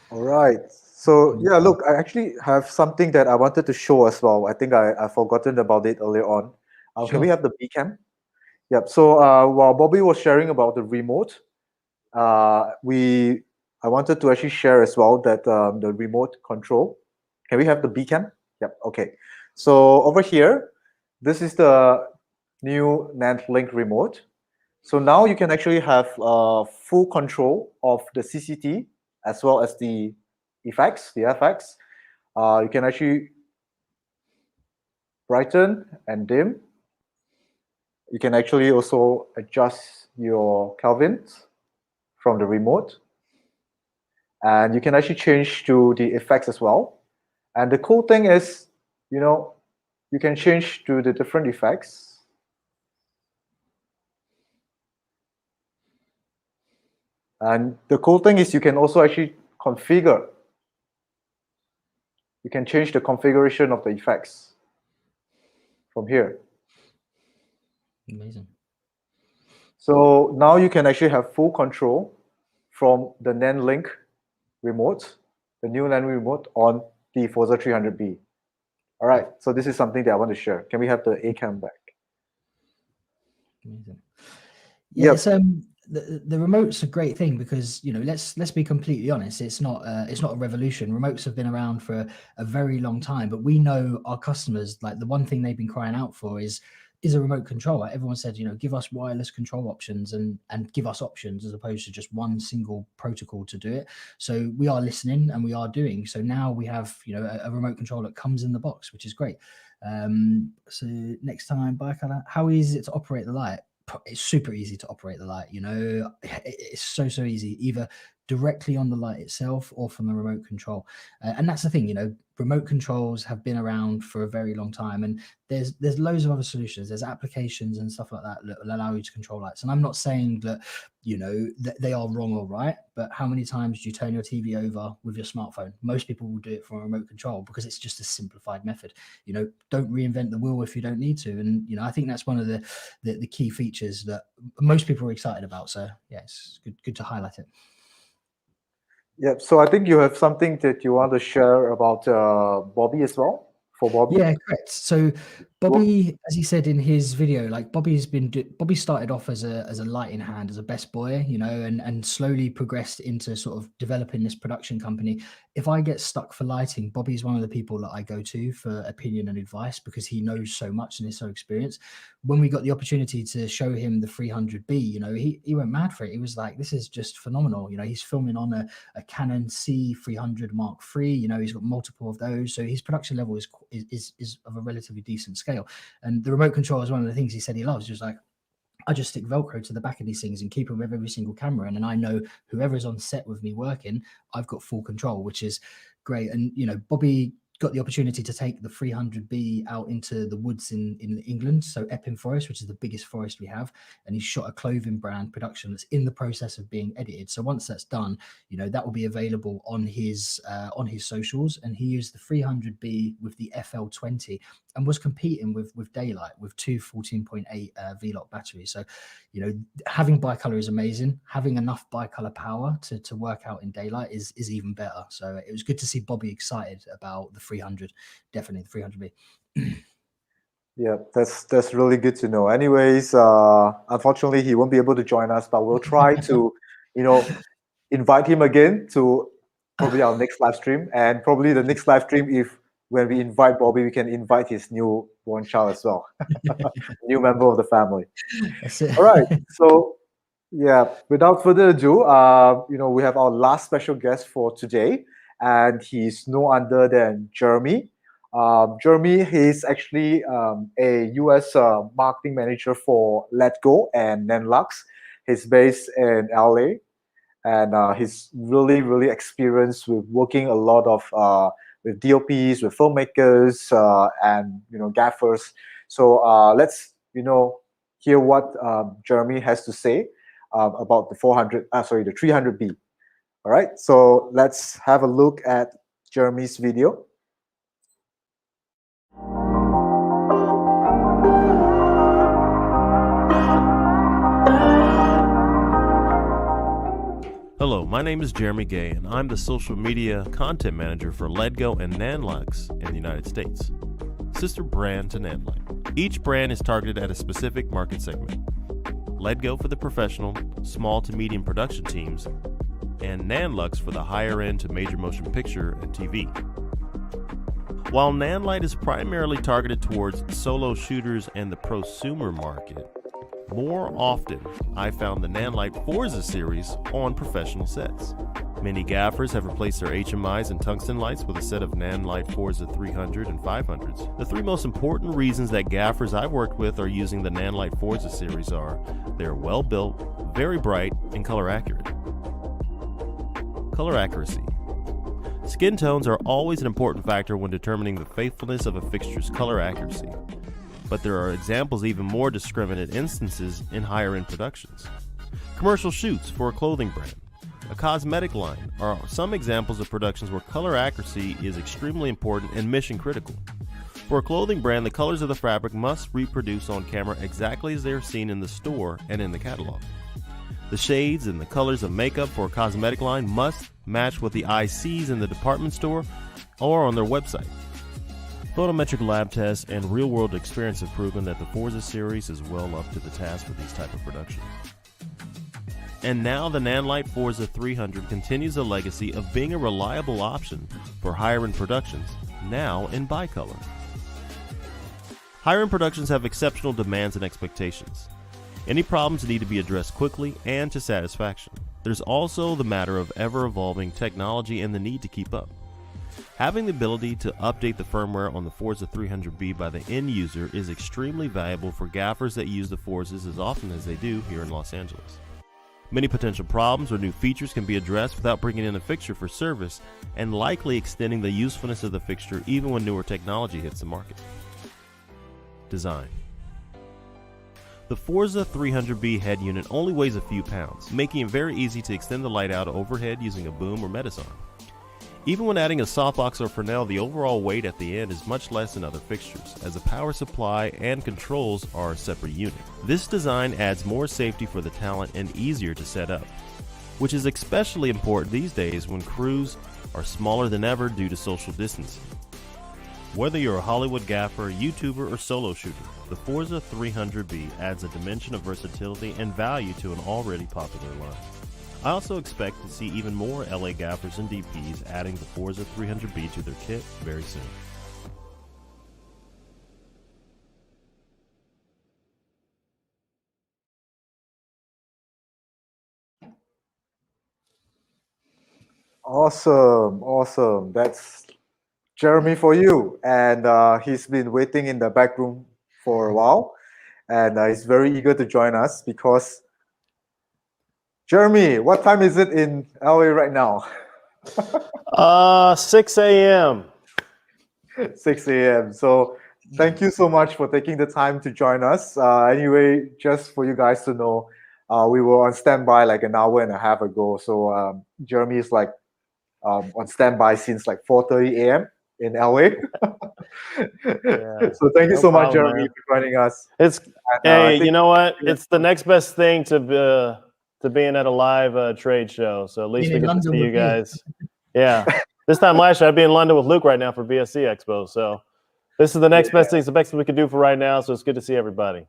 All right. So yeah, look, I actually have something that I wanted to show as well. I think I've forgotten about it earlier on. Sure. Can we have the B cam? Yep. So while Bobby was sharing about the remote, I wanted to actually share as well that the remote control. Can we have the B cam? Yep. Okay. So over here, this is the new Nand Link remote. So now you can actually have full control of the CCT as well as the effects, the FX. You can actually brighten and dim. You can actually also adjust your Kelvins from the remote. And you can actually change to the effects as well. And the cool thing is, you can change to the different effects. And the cool thing is you can also actually configure. You can change the configuration of the effects from here. Amazing. So now you can actually have full control from the Nand Link remote, the new Nand remote on the Forza 300B. All right, so this is something that I want to share. Can we have the A-cam back? Amazing. Yeah, it's, the remote's a great thing because let's be completely honest. It's not a revolution. Remotes have been around for a very long time, but we know our customers, like, the one thing they've been crying out for is a remote control. Like, everyone said, give us wireless control options and give us options as opposed to just one single protocol to do it. So we are listening and we are doing. So now we have a remote control that comes in the box, which is great. So next time, bicolor, how easy is it to operate the light? It's super easy to operate the light. It's so easy, either directly on the light itself or from the remote control. And that's the thing, remote controls have been around for a very long time, and there's loads of other solutions. There's applications and stuff like that that will allow you to control lights. And I'm not saying that that they are wrong or right, but how many times do you turn your TV over with your smartphone? Most people will do it from a remote control because it's just a simplified method. Don't reinvent the wheel if you don't need to. And I think that's one of the key features that most people are excited about. So yeah, it's good to highlight it. Yeah, so I think you have something that you want to share about Bobby as well, for Bobby. Yeah, correct. So Bobby, as he said in his video, like, Bobby started off as a lighting hand, as a best boy, and slowly progressed into sort of developing this production company. If I get stuck for lighting, Bobby's one of the people that I go to for opinion and advice because he knows so much and is so experienced. When we got the opportunity to show him the 300B, he went mad for it. He was like, this is just phenomenal. He's filming on a Canon C300 Mark III. He's got multiple of those. So his production level is of a relatively decent scale. And the remote control is one of the things he said he loves. Just like, I just stick Velcro to the back of these things and keep them with every single camera. And then I know whoever's on set with me working, I've got full control, which is great. And, Bobby got the opportunity to take the 300B out into the woods in England, so Epping Forest, which is the biggest forest we have, and he shot a clothing brand production that's in the process of being edited. So once that's done, that will be available on his socials. And he used the 300B with the FL20 and was competing with daylight with two 14.8 V-Lock batteries. So having bicolor is amazing. Having enough bicolor power to work out in daylight is even better. So it was good to see Bobby excited about the 300, definitely the 300B. Yeah, that's really good to know. Anyways, unfortunately, he won't be able to join us, but we'll try to, invite him again to probably our next live stream. And probably the next live stream, when we invite Bobby, we can invite his newborn child as well, new member of the family. That's it. All right. So, yeah, without further ado, we have our last special guest for today, and he's no other than Jeremy. Jeremy, he's actually a US marketing manager for Let Go and Nanlite. He's based in LA, and he's really, really experienced with working a lot of with DOPs, with filmmakers, and gaffers. So let's hear what Jeremy has to say about the 300B. All right, so let's have a look at Jeremy's video. Hello, my name is Jeremy Gay, and I'm the social media content manager for Ledgo and Nanlite in the United States, sister brand to Nanlite. Each brand is targeted at a specific market segment. Ledgo for the professional, small to medium production teams, and Nanlite for the higher end to major motion picture and TV. While Nanlite is primarily targeted towards solo shooters and the prosumer market, more often I found the Nanlite Forza series on professional sets. Many gaffers have replaced their HMIs and tungsten lights with a set of Nanlite Forza 300 and 500s. The three most important reasons that gaffers I've worked with are using the Nanlite Forza series are they're well built, very bright, and color accurate. Color accuracy. Skin tones are always an important factor when determining the faithfulness of a fixture's color accuracy, but there are examples even more discriminate instances in higher-end productions. Commercial shoots for a clothing brand, a cosmetic line are some examples of productions where color accuracy is extremely important and mission critical. For a clothing brand, the colors of the fabric must reproduce on camera exactly as they are seen in the store and in the catalog. The shades and the colors of makeup for a cosmetic line must match what the eye sees in the department store or on their website. Photometric lab tests and real-world experience have proven that the Forza series is well up to the task for these type of productions. And now the Nanlite Forza 300 continues the legacy of being a reliable option for higher-end productions, now in bicolor. Higher-end productions have exceptional demands and expectations. Any problems need to be addressed quickly and to satisfaction. There's also the matter of ever-evolving technology and the need to keep up. Having the ability to update the firmware on the Forza 300B by the end user is extremely valuable for gaffers that use the Forzas as often as they do here in Los Angeles. Many potential problems or new features can be addressed without bringing in a fixture for service and likely extending the usefulness of the fixture even when newer technology hits the market. Design. The Forza 300B head unit only weighs a few pounds, making it very easy to extend the light out overhead using a boom or metasarm. Even when adding a softbox or Fresnel, the overall weight at the end is much less than other fixtures, as the power supply and controls are a separate unit. This design adds more safety for the talent and easier to set up, which is especially important these days when crews are smaller than ever due to social distancing. Whether you're a Hollywood gaffer, YouTuber, or solo shooter, the Forza 300B adds a dimension of versatility and value to an already popular line. I also expect to see even more LA gaffers and DPs adding the Forza 300B to their kit very soon. Awesome. That's Jeremy for you. And he's been waiting in the back room for a while. And he's very eager to join us because, Jeremy, what time is it in LA right now? 6 a.m. 6 a.m. So thank you so much for taking the time to join us. Anyway, just for you guys to know, we were on standby like an hour and a half ago. So Jeremy is like on standby since like 4:30 a.m. in LA. Yeah, so thank you no so much, problem, Jeremy, man. for joining us. It's And, hey, you know what? It's the next best thing to being at a live trade show. So at least we Being in get to London see you with me. guys. Yeah, this time last year I'd be in London with Luke right now for BSC Expo. So this is the next best thing. It's the best thing we could do for right now. So it's good to see everybody.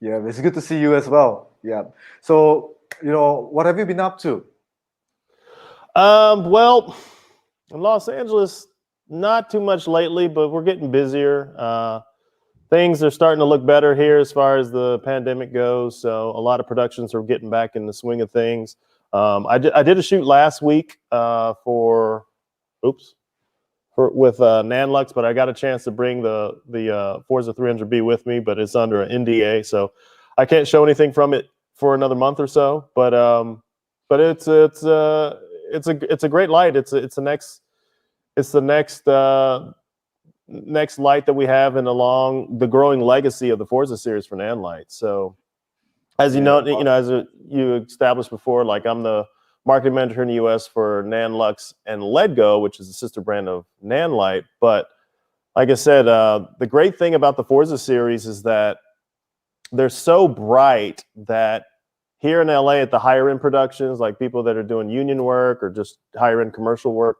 Yeah, it's good to see you as well. Yeah. So, what have you been up to? Well, in Los Angeles, not too much lately, but we're getting busier. Things are starting to look better here as far as the pandemic goes. So a lot of productions are getting back in the swing of things. I did a shoot last week with Nanlux, but I got a chance to bring the Forza 300B with me, but it's under an NDA, so I can't show anything from it for another month or so. But it's a great light. It's the next light that we have in the growing legacy of the Forza series for Nanlite. So as you you established before, like I'm the marketing manager in the US for Nanlux and Ledgo, which is the sister brand of Nanlite. But like I said, the great thing about the Forza series is that they're so bright that here in LA at the higher end productions, like people that are doing union work or just higher end commercial work,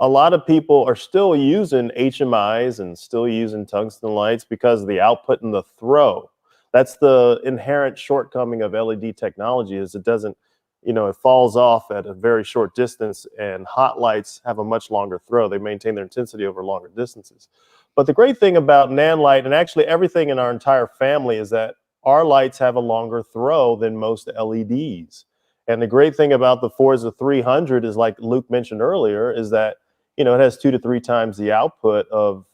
a lot of people are still using HMIs and still using tungsten lights because of the output and the throw. That's the inherent shortcoming of LED technology, is it doesn't it falls off at a very short distance, and hot lights have a much longer throw. They maintain their intensity over longer distances. But the great thing about Nanlite, and actually everything in our entire family, is that our lights have a longer throw than most LEDs. And the great thing about the Forza 300 is, like Luke mentioned earlier, is that, it has 2 to 3 times the output of,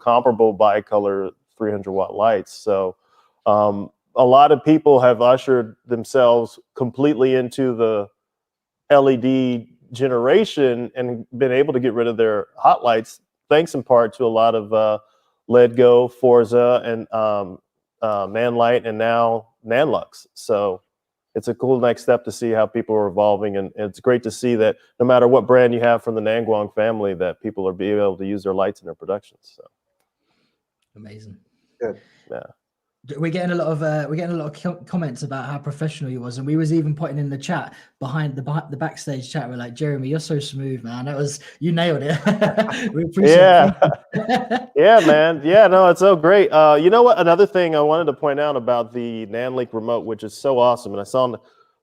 comparable bicolor 300-watt lights. So a lot of people have ushered themselves completely into the LED generation and been able to get rid of their hot lights, thanks in part to a lot of LEDGO, Forza, and Nanlite, and now Nanlux. So it's a cool next step to see how people are evolving, and it's great to see that no matter what brand you have from the Nangguang family, that people are being able to use their lights in their productions. So amazing. Good. Yeah. We're getting a lot of comments about how professional he was, and we was even putting in the chat behind the backstage chat. We're like, Jeremy, you're so smooth, man. You nailed it. We appreciate it. Yeah, man. Yeah, no, it's so great. You know what? Another thing I wanted to point out about the Nanlite remote, which is so awesome, and I saw in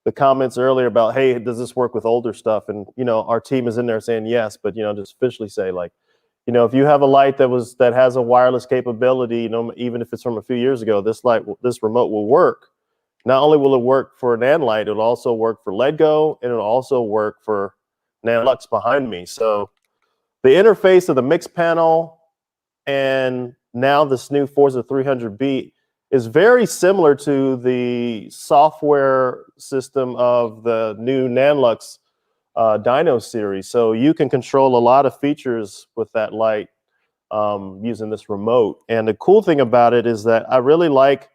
the comments earlier about, hey, does this work with older stuff? And our team is in there saying yes, but just officially say, like, if you have a light that has a wireless capability, even if it's from a few years ago, this remote will work. Not only will it work for Nanlite, it'll also work for LEDGO, and it'll also work for Nanlux behind me. So the interface of the mix panel and now this new Forza 300B is very similar to the software system of the new Nanlux Dyno series. So you can control a lot of features with that light using this remote. And the cool thing about it is that I really like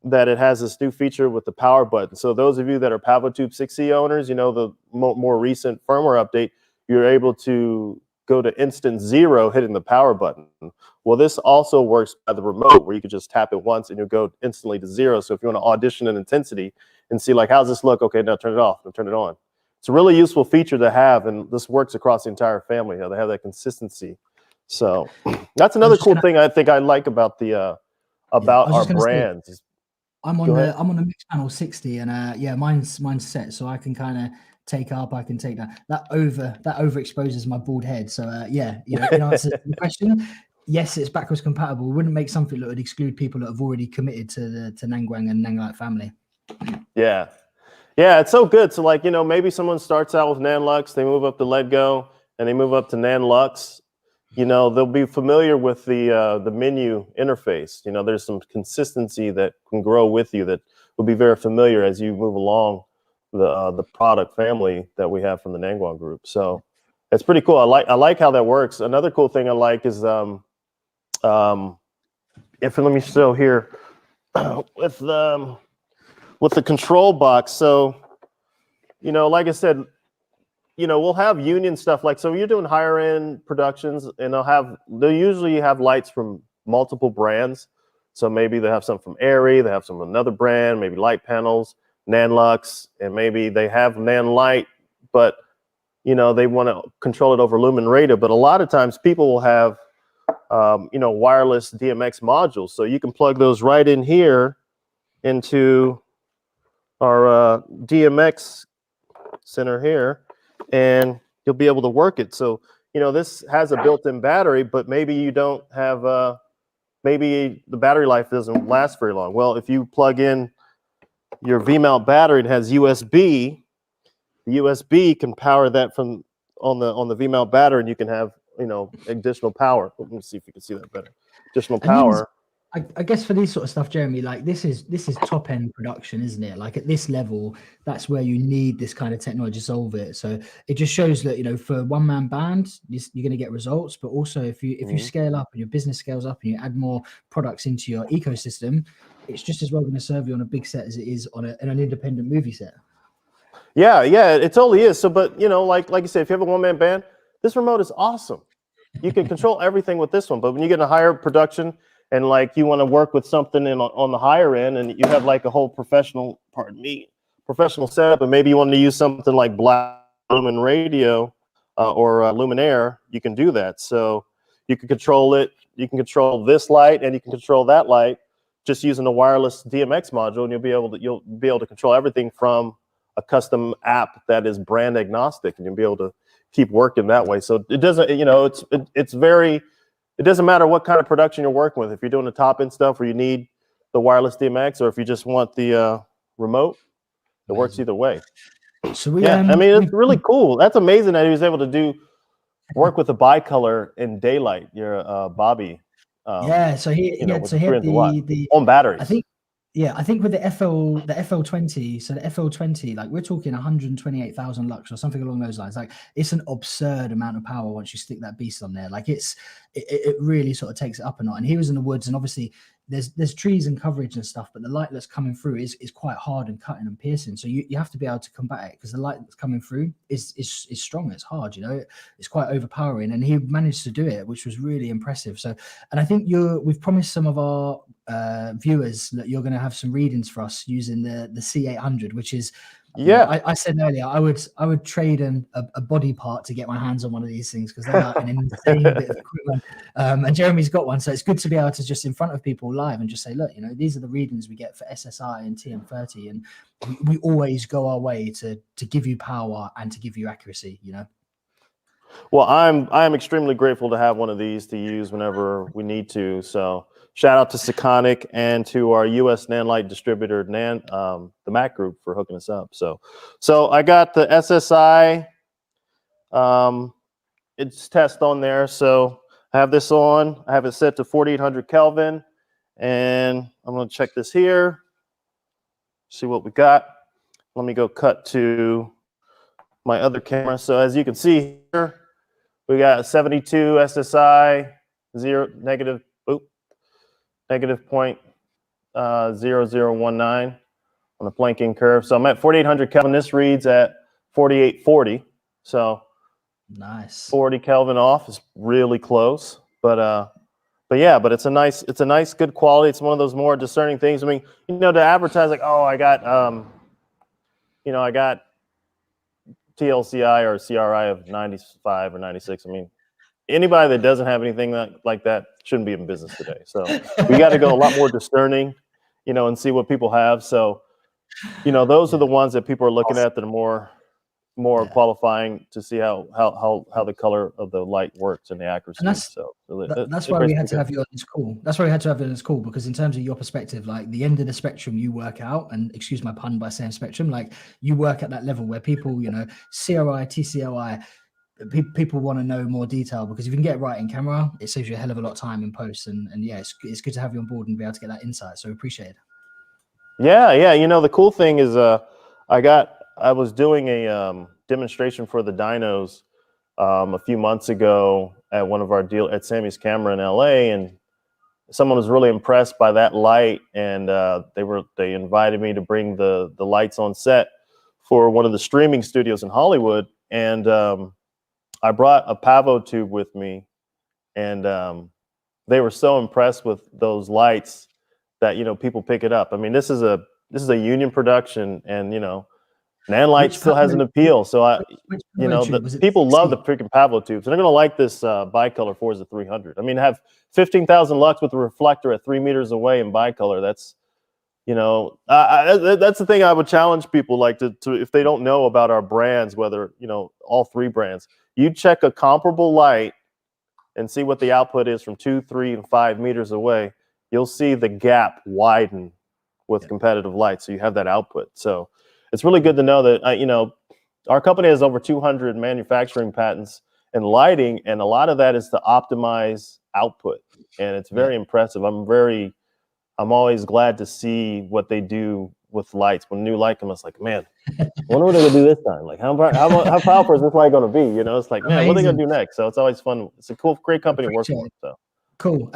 that it has this new feature with the power button. So those of you that are PavoTube 6E owners, the more recent firmware update, you're able to go to instant 0 hitting the power button. Well, this also works by the remote, where you could just tap it once and you'll go instantly to 0. So if you want to audition an intensity and see, like, how's this look? Okay, now turn it off, now turn it on. It's a really useful feature to have, and this works across the entire family. They have that consistency. So that's another cool thing I think I like about our brands. I'm on the mix panel 60, and mine's set, so I can kind of take up, I can take that. That overexposes my bald head. So in answer to the question, yes, it's backwards compatible. We wouldn't make something that would exclude people that have already committed to Nangguang and Nanlite family. Yeah. Yeah, it's so good. So, like, maybe someone starts out with Nanlux, they move up to LEDGO, and they move up to Nanlux. They'll be familiar with the menu interface. There's some consistency that can grow with you that will be very familiar as you move along the product family that we have from the Nangguang group. So it's pretty cool. I like how that works. Another cool thing I like is let me show here with the control box. So, like I said, we'll have union stuff. Like, so you're doing higher end productions, and they'll usually have lights from multiple brands. So maybe they have some from Airy, they have some from another brand, maybe light panels, Nanlux, and maybe they have Nanlite, but they want to control it over lumen radio. But a lot of times people will have wireless DMX modules. So you can plug those right in here into our DMX center here, and you'll be able to work it. So, this has a built-in battery, but maybe you don't have, maybe the battery life doesn't last very long. Well, if you plug in your V-mount battery and has USB, the USB can power that from on the V-mount battery, and you can have, additional power. Let me see if you can see that better. Additional power. I guess for these sort of stuff, Jeremy, like this is top end production, isn't it? Like at this level, that's where you need this kind of technology to solve it. So it just shows that for one man band, you're going to get results. But also if you scale up and your business scales up and you add more products into your ecosystem, it's just as well going to serve you on a big set as it is on an independent movie set. Yeah, it totally is. So, but like you said, if you have a one man band, this remote is awesome. You can control everything with this one. But when you get a higher production, and like you want to work with something on the higher end, and you have like a whole professional setup, and maybe you want to use something like black lumen radio or luminaire, you can do that. So you can control it. You can control this light, and you can control that light just using a wireless DMX module, and you'll be able to control everything from a custom app that is brand agnostic, and you'll be able to keep working that way. So it doesn't, it doesn't matter what kind of production you're working with. If you're doing the top end stuff where you need the wireless DMX, or if you just want the remote, it works either way. So I mean, it's really cool. That's amazing that he was able to work with a bicolor in daylight. Your Bobby. So he had the on batteries. I think with the FL20, so the FL20, like we're talking 128,000 lux or something along those lines. Like it's an absurd amount of power once you stick that beast on there. Like it really sort of takes it up a notch. And he was in the woods, and obviously there's trees and coverage and stuff, but the light that's coming through is quite hard and cutting and piercing. So you have to be able to combat it, because the light that's coming through is strong. It's hard, it's quite overpowering, and he managed to do it, which was really impressive. So, and I think we've promised some of our viewers that you're going to have some readings for us using the C800, which is I said earlier I would trade a body part to get my hands on one of these things, because they're like an insane bit of equipment. And Jeremy's got one, so it's good to be able to just in front of people live and just say, look, these are the readings we get for SSI and TM30, and we always go our way to give you power and to give you accuracy. Well, I'm extremely grateful to have one of these to use whenever we need to. So shout out to Seconic and to our U.S. Nanlite distributor, Nand, the Mac Group, for hooking us up. So I got the SSI. It's test on there. So I have this on. I have it set to 4800 Kelvin, and I'm going to check this here. See what we got. Let me go cut to my other camera. So as you can see here, we got 72 SSI, negative 0.0019 on the planking curve. So I'm at 4800 Kelvin. This reads at 4840. So nice. 40 Kelvin off is really close. But it's a nice, good quality. It's one of those more discerning things. I mean, to advertise like, oh, I got TLCI or CRI of 95 or 96. I mean, anybody that doesn't have anything like that shouldn't be in business today. So we got to go a lot more discerning, and see what people have. So, those are the ones that people are looking at that are more qualifying to see how the color of the light works and the accuracy. And that's why we had to have you on this call. That's why we had to have you on this call, because in terms of your perspective, like the end of the spectrum you work out, and excuse my pun by saying spectrum, like you work at that level where people, CRI, TCOI, people want to know more detail, because if you can get it right in camera, it saves you a hell of a lot of time in post. And it's good to have you on board and be able to get that insight. So appreciate it. Yeah. The cool thing is I was doing a demonstration for the dynos a few months ago at one of our deal at Sammy's Camera in LA, and someone was really impressed by that light, and they invited me to bring the lights on set for one of the streaming studios in Hollywood, and I brought a Pavo tube with me, and they were so impressed with those lights that people pick it up. I mean, this is a union production, and Nanlite still has an appeal. So people love the freaking Pavo tubes, and they're gonna like this bicolor Forza 300. I mean, have 15,000 lux with a reflector at 3 meters away in bicolor. That's that's the thing I would challenge people, like to if they don't know about our brands, whether all three brands, you check a comparable light and see what the output is from 2, 3, and 5 meters away. You'll see the gap widen with competitive lights. So you have that output. So it's really good to know that, our company has over 200 manufacturing patents in lighting, and a lot of that is to optimize output. And it's very impressive. I'm always glad to see what they do with lights. When a new light comes, it's like, man, I wonder what they're going to do this time. Like, how powerful is this light going to be? It's like, man, what are they going to do next? So it's always fun. It's a great company to work for. So. Cool.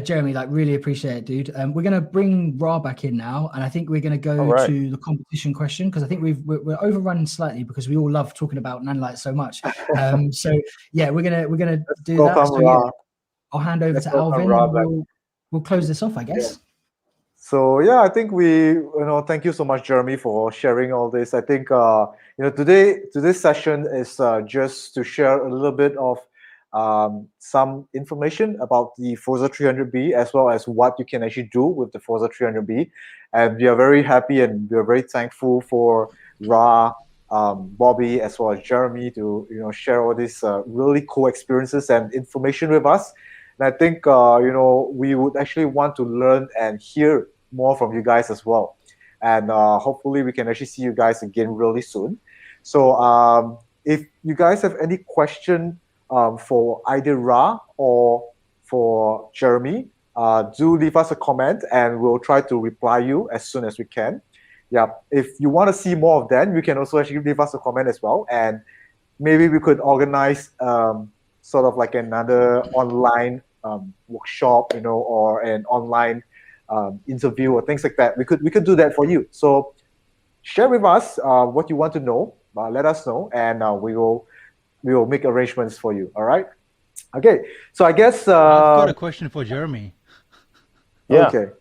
Jeremy, really appreciate it, dude. We're going to bring Ra back in now, and I think we're going to go to the competition question, because I think we're overrunning slightly because we all love talking about Nanlite so much. We're gonna do that. So, I'll hand over to Alvin, and we'll close this off, I guess. Yeah. So I think thank you so much, Jeremy, for sharing all this. I think today's session is just to share a little bit of some information about the Forza 300B as well as what you can actually do with the Forza 300B. And we are very happy and we are very thankful for Ra, Bobby, as well as Jeremy to share all these really cool experiences and information with us. And I think we would actually want to learn and hear more from you guys as well. And hopefully we can actually see you guys again really soon. So if you guys have any question for either Ra or for Jeremy, do leave us a comment and we'll try to reply you as soon as we can. Yeah, if you want to see more of them, you can also actually leave us a comment as well, and maybe we could organize sort of like another online workshop, or an online interview or things like that. We could do that for you. So share with us what you want to know. Let us know, and we will make arrangements for you. All right. Okay. So I guess I've got a question for Jeremy. Yeah. Okay.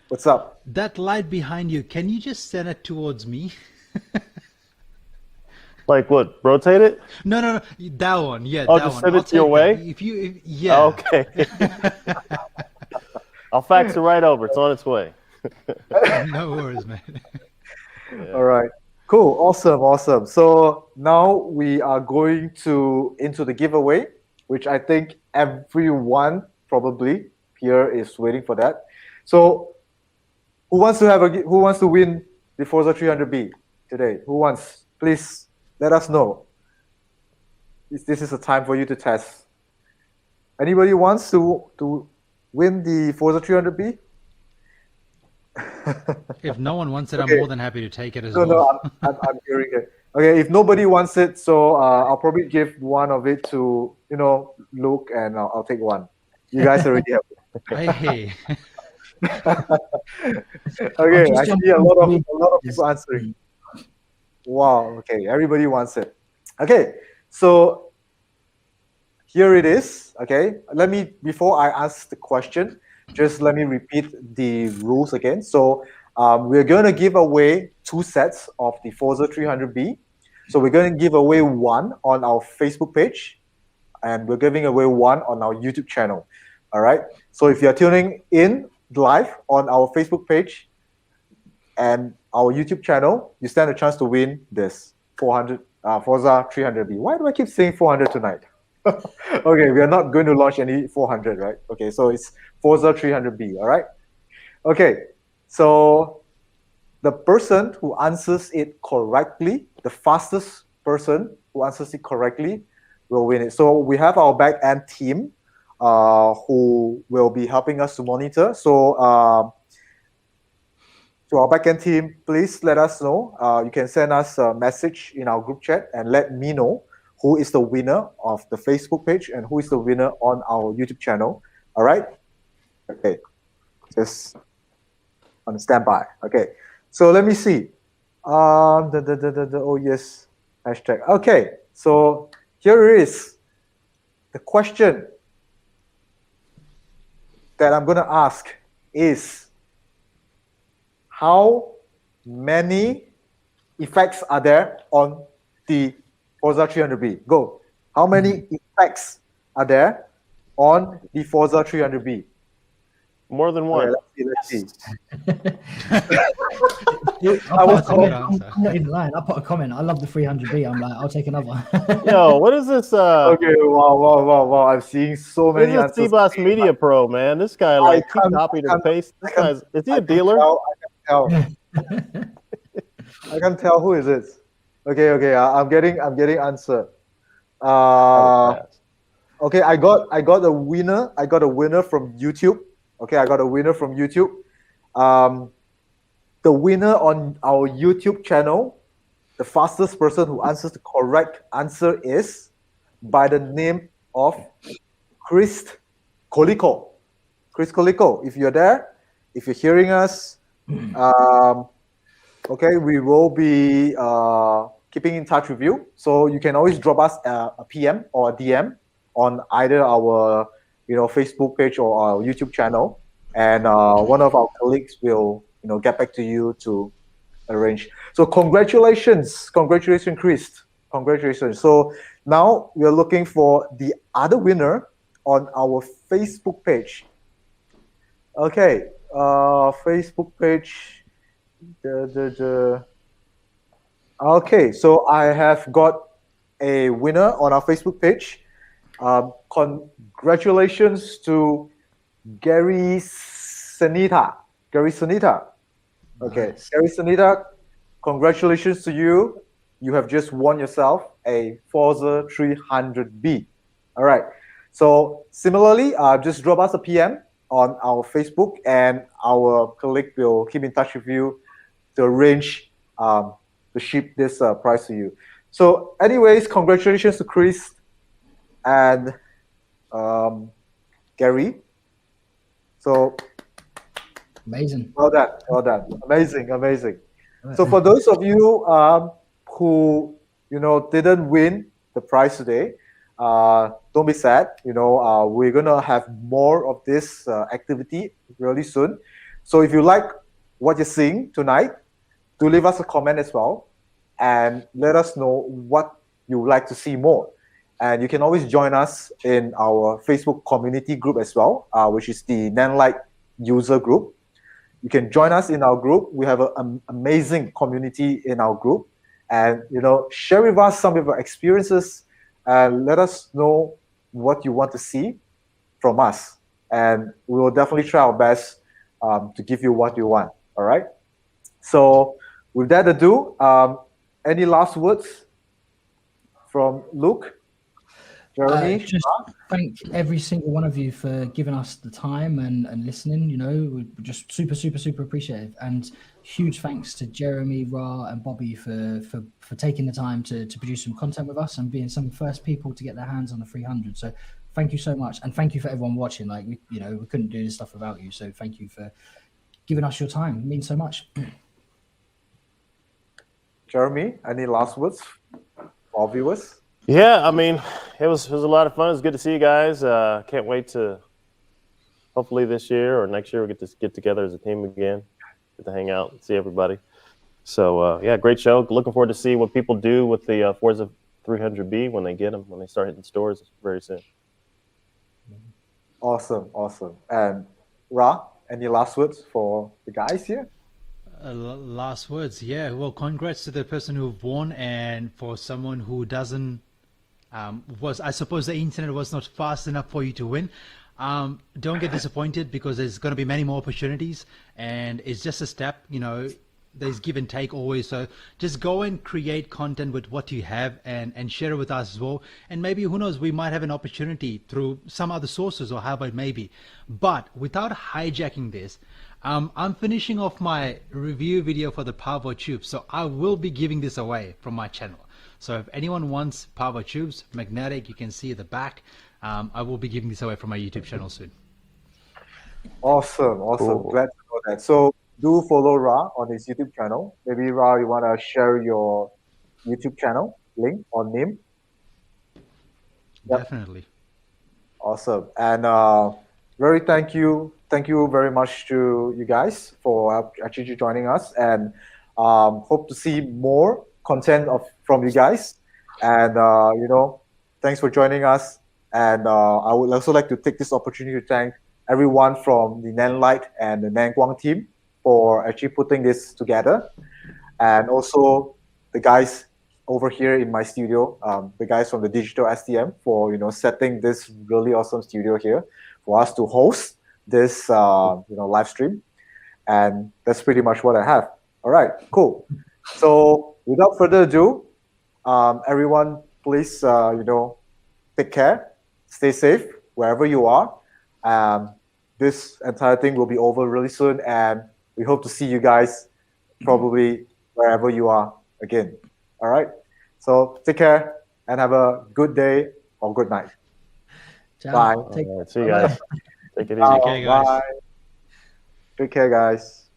What's up? That light behind you, can you just send it towards me? Like what? Rotate it? No, that one. Yeah, Oh, that just one. send I'll it to your take way? that. Yeah. Okay. I'll fax it right over. It's on its way. No worries, man. Yeah. All right. Cool. Awesome. So now we are going into the giveaway, which I think everyone probably here is waiting for that. So who wants to win the Forza 300B today? Who wants? Please let us know. This is a time for you to test. Anybody wants to win the Forza 300B? If no one wants it, Okay. I'm more than happy to take it as No, well. I'm hearing it. Okay, if nobody wants it, so I'll probably give one of it to Luke, and I'll take one. You guys already have it. Hey. Okay, I just see a lot of jumped people answering. Wow. Okay, everybody wants it. Okay, so here it is. Okay, before I ask the question, just let me repeat the rules again. So we're going to give away 2 sets of the Forza 300B. So we're going to give away one on our Facebook page, and we're giving away one on our YouTube channel. All right. So if you're tuning in live on our Facebook page and our YouTube channel, you stand a chance to win this Forza 300B. Why do I keep saying 400 tonight? Okay, we are not going to launch any 400, right? Okay, so it's Forza 300B, all right? Okay, so the person who answers it correctly, the fastest person who answers it correctly will win it. So we have our back-end team who will be helping us to monitor. So to our backend team, please let us know. You can send us a message in our group chat and let me know who is the winner of the Facebook page and who is the winner on our YouTube channel. All right? Okay. Just on standby. Okay. So let me see. Oh, yes. Hashtag. Okay. So here is the question that I'm going to ask is, how many effects are there on the Forza 300B? Go. How many effects are there on the Forza 300B? More than one. Okay, let's see. I'm not even lying. I put a comment. I love the 300B. I'm like, I'll take another one. Yo, what is this? Okay, wow. I'm seeing so What many is this answers. C-Boss Media Pro, man? This guy, like, he copied and pasted. This guy's, is he a dealer? I can't tell who is it. Okay. I'm getting answer. Okay, I got a winner. I got a winner from YouTube. Okay, I got a winner from YouTube. The winner on our YouTube channel, the fastest person who answers the correct answer is by the name of Chris Koliko. Chris Koliko, if you're there, if you're hearing us, okay, we will be keeping in touch with you. So you can always drop us a PM or a DM on either our Facebook page or our YouTube channel, and one of our colleagues will get back to you to arrange. So congratulations, Chris. Congratulations. So now we're looking for the other winner on our Facebook page. Okay, Facebook page. Okay, so I have got a winner on our Facebook page. Congratulations to Gary Sanita. Gary Sanita. Okay, Nice. Gary Sanita, congratulations to you. You have just won yourself a Forza 300B. All right. So similarly, just drop us a PM on our Facebook, and our colleague will keep in touch with you to arrange to ship this prize to you. So, anyways, congratulations to Chris and Gary. So, Amazing. well done, well done, amazing, amazing. So, for those of you who didn't win the prize today, don't be sad. We're gonna have more of this activity really soon. So, if you like what you're seeing tonight, do leave us a comment as well, and let us know what you would like to see more. And you can always join us in our Facebook community group as well, which is the Nanlite user group. You can join us in our group. We have an amazing community in our group, and share with us some of your experiences, and let us know what you want to see from us, and we will definitely try our best to give you what you want. All right. So, with that ado, any last words from Luke, Jeremy? Just thank every single one of you for giving us the time and listening. We're just super, super, super appreciative. And huge thanks to Jeremy, Ra, and Bobby for taking the time to produce some content with us and being some of the first people to get their hands on the 300. So thank you so much. And thank you for everyone watching. Like, we couldn't do this stuff without you. So thank you for giving us your time. It means so much. Jeremy, any last words for our viewers? Yeah, I mean, it was a lot of fun. It was good to see you guys. Can't wait to hopefully this year or next year we get together as a team again, get to hang out and see everybody. So yeah, great show. Looking forward to see what people do with the Forza 300B when they get them, when they start hitting stores very soon. Awesome, awesome. And Ra, any last words for the guys here? Last words, yeah. Well, congrats to the person who won, and for someone who doesn't, I suppose the internet was not fast enough for you to win. Don't get disappointed, because there's going to be many more opportunities, and it's just a step. There's give and take always. So just go and create content with what you have, and share it with us as well. And maybe, who knows, we might have an opportunity through some other sources, or however it may be. But without hijacking this, I'm finishing off my review video for the Power Tube, so I will be giving this away from my channel. So if anyone wants Power Tubes, magnetic, you can see at the back. I will be giving this away from my YouTube channel soon. Awesome, awesome. Cool. Glad to know that. So do follow Ra on his YouTube channel. Maybe Ra, you want to share your YouTube channel link or name? Yep. Definitely. Awesome. And thank you very much to you guys for actually joining us, and hope to see more content from you guys. And thanks for joining us. And I would also like to take this opportunity to thank everyone from the Nanlite and the Nanguang team for actually putting this together, and also the guys over here in my studio, the guys from the Digital STM for setting this really awesome studio here for us to host this live stream. And that's pretty much what I have. All right, cool. So without further ado, everyone, please take care, stay safe wherever you are. This entire thing will be over really soon, and we hope to see you guys probably wherever you are again. All right, so take care and have a good day or good night. Ciao. Bye. All right, see you guys. Take it easy. Take care, guys. Bye. Take care, guys.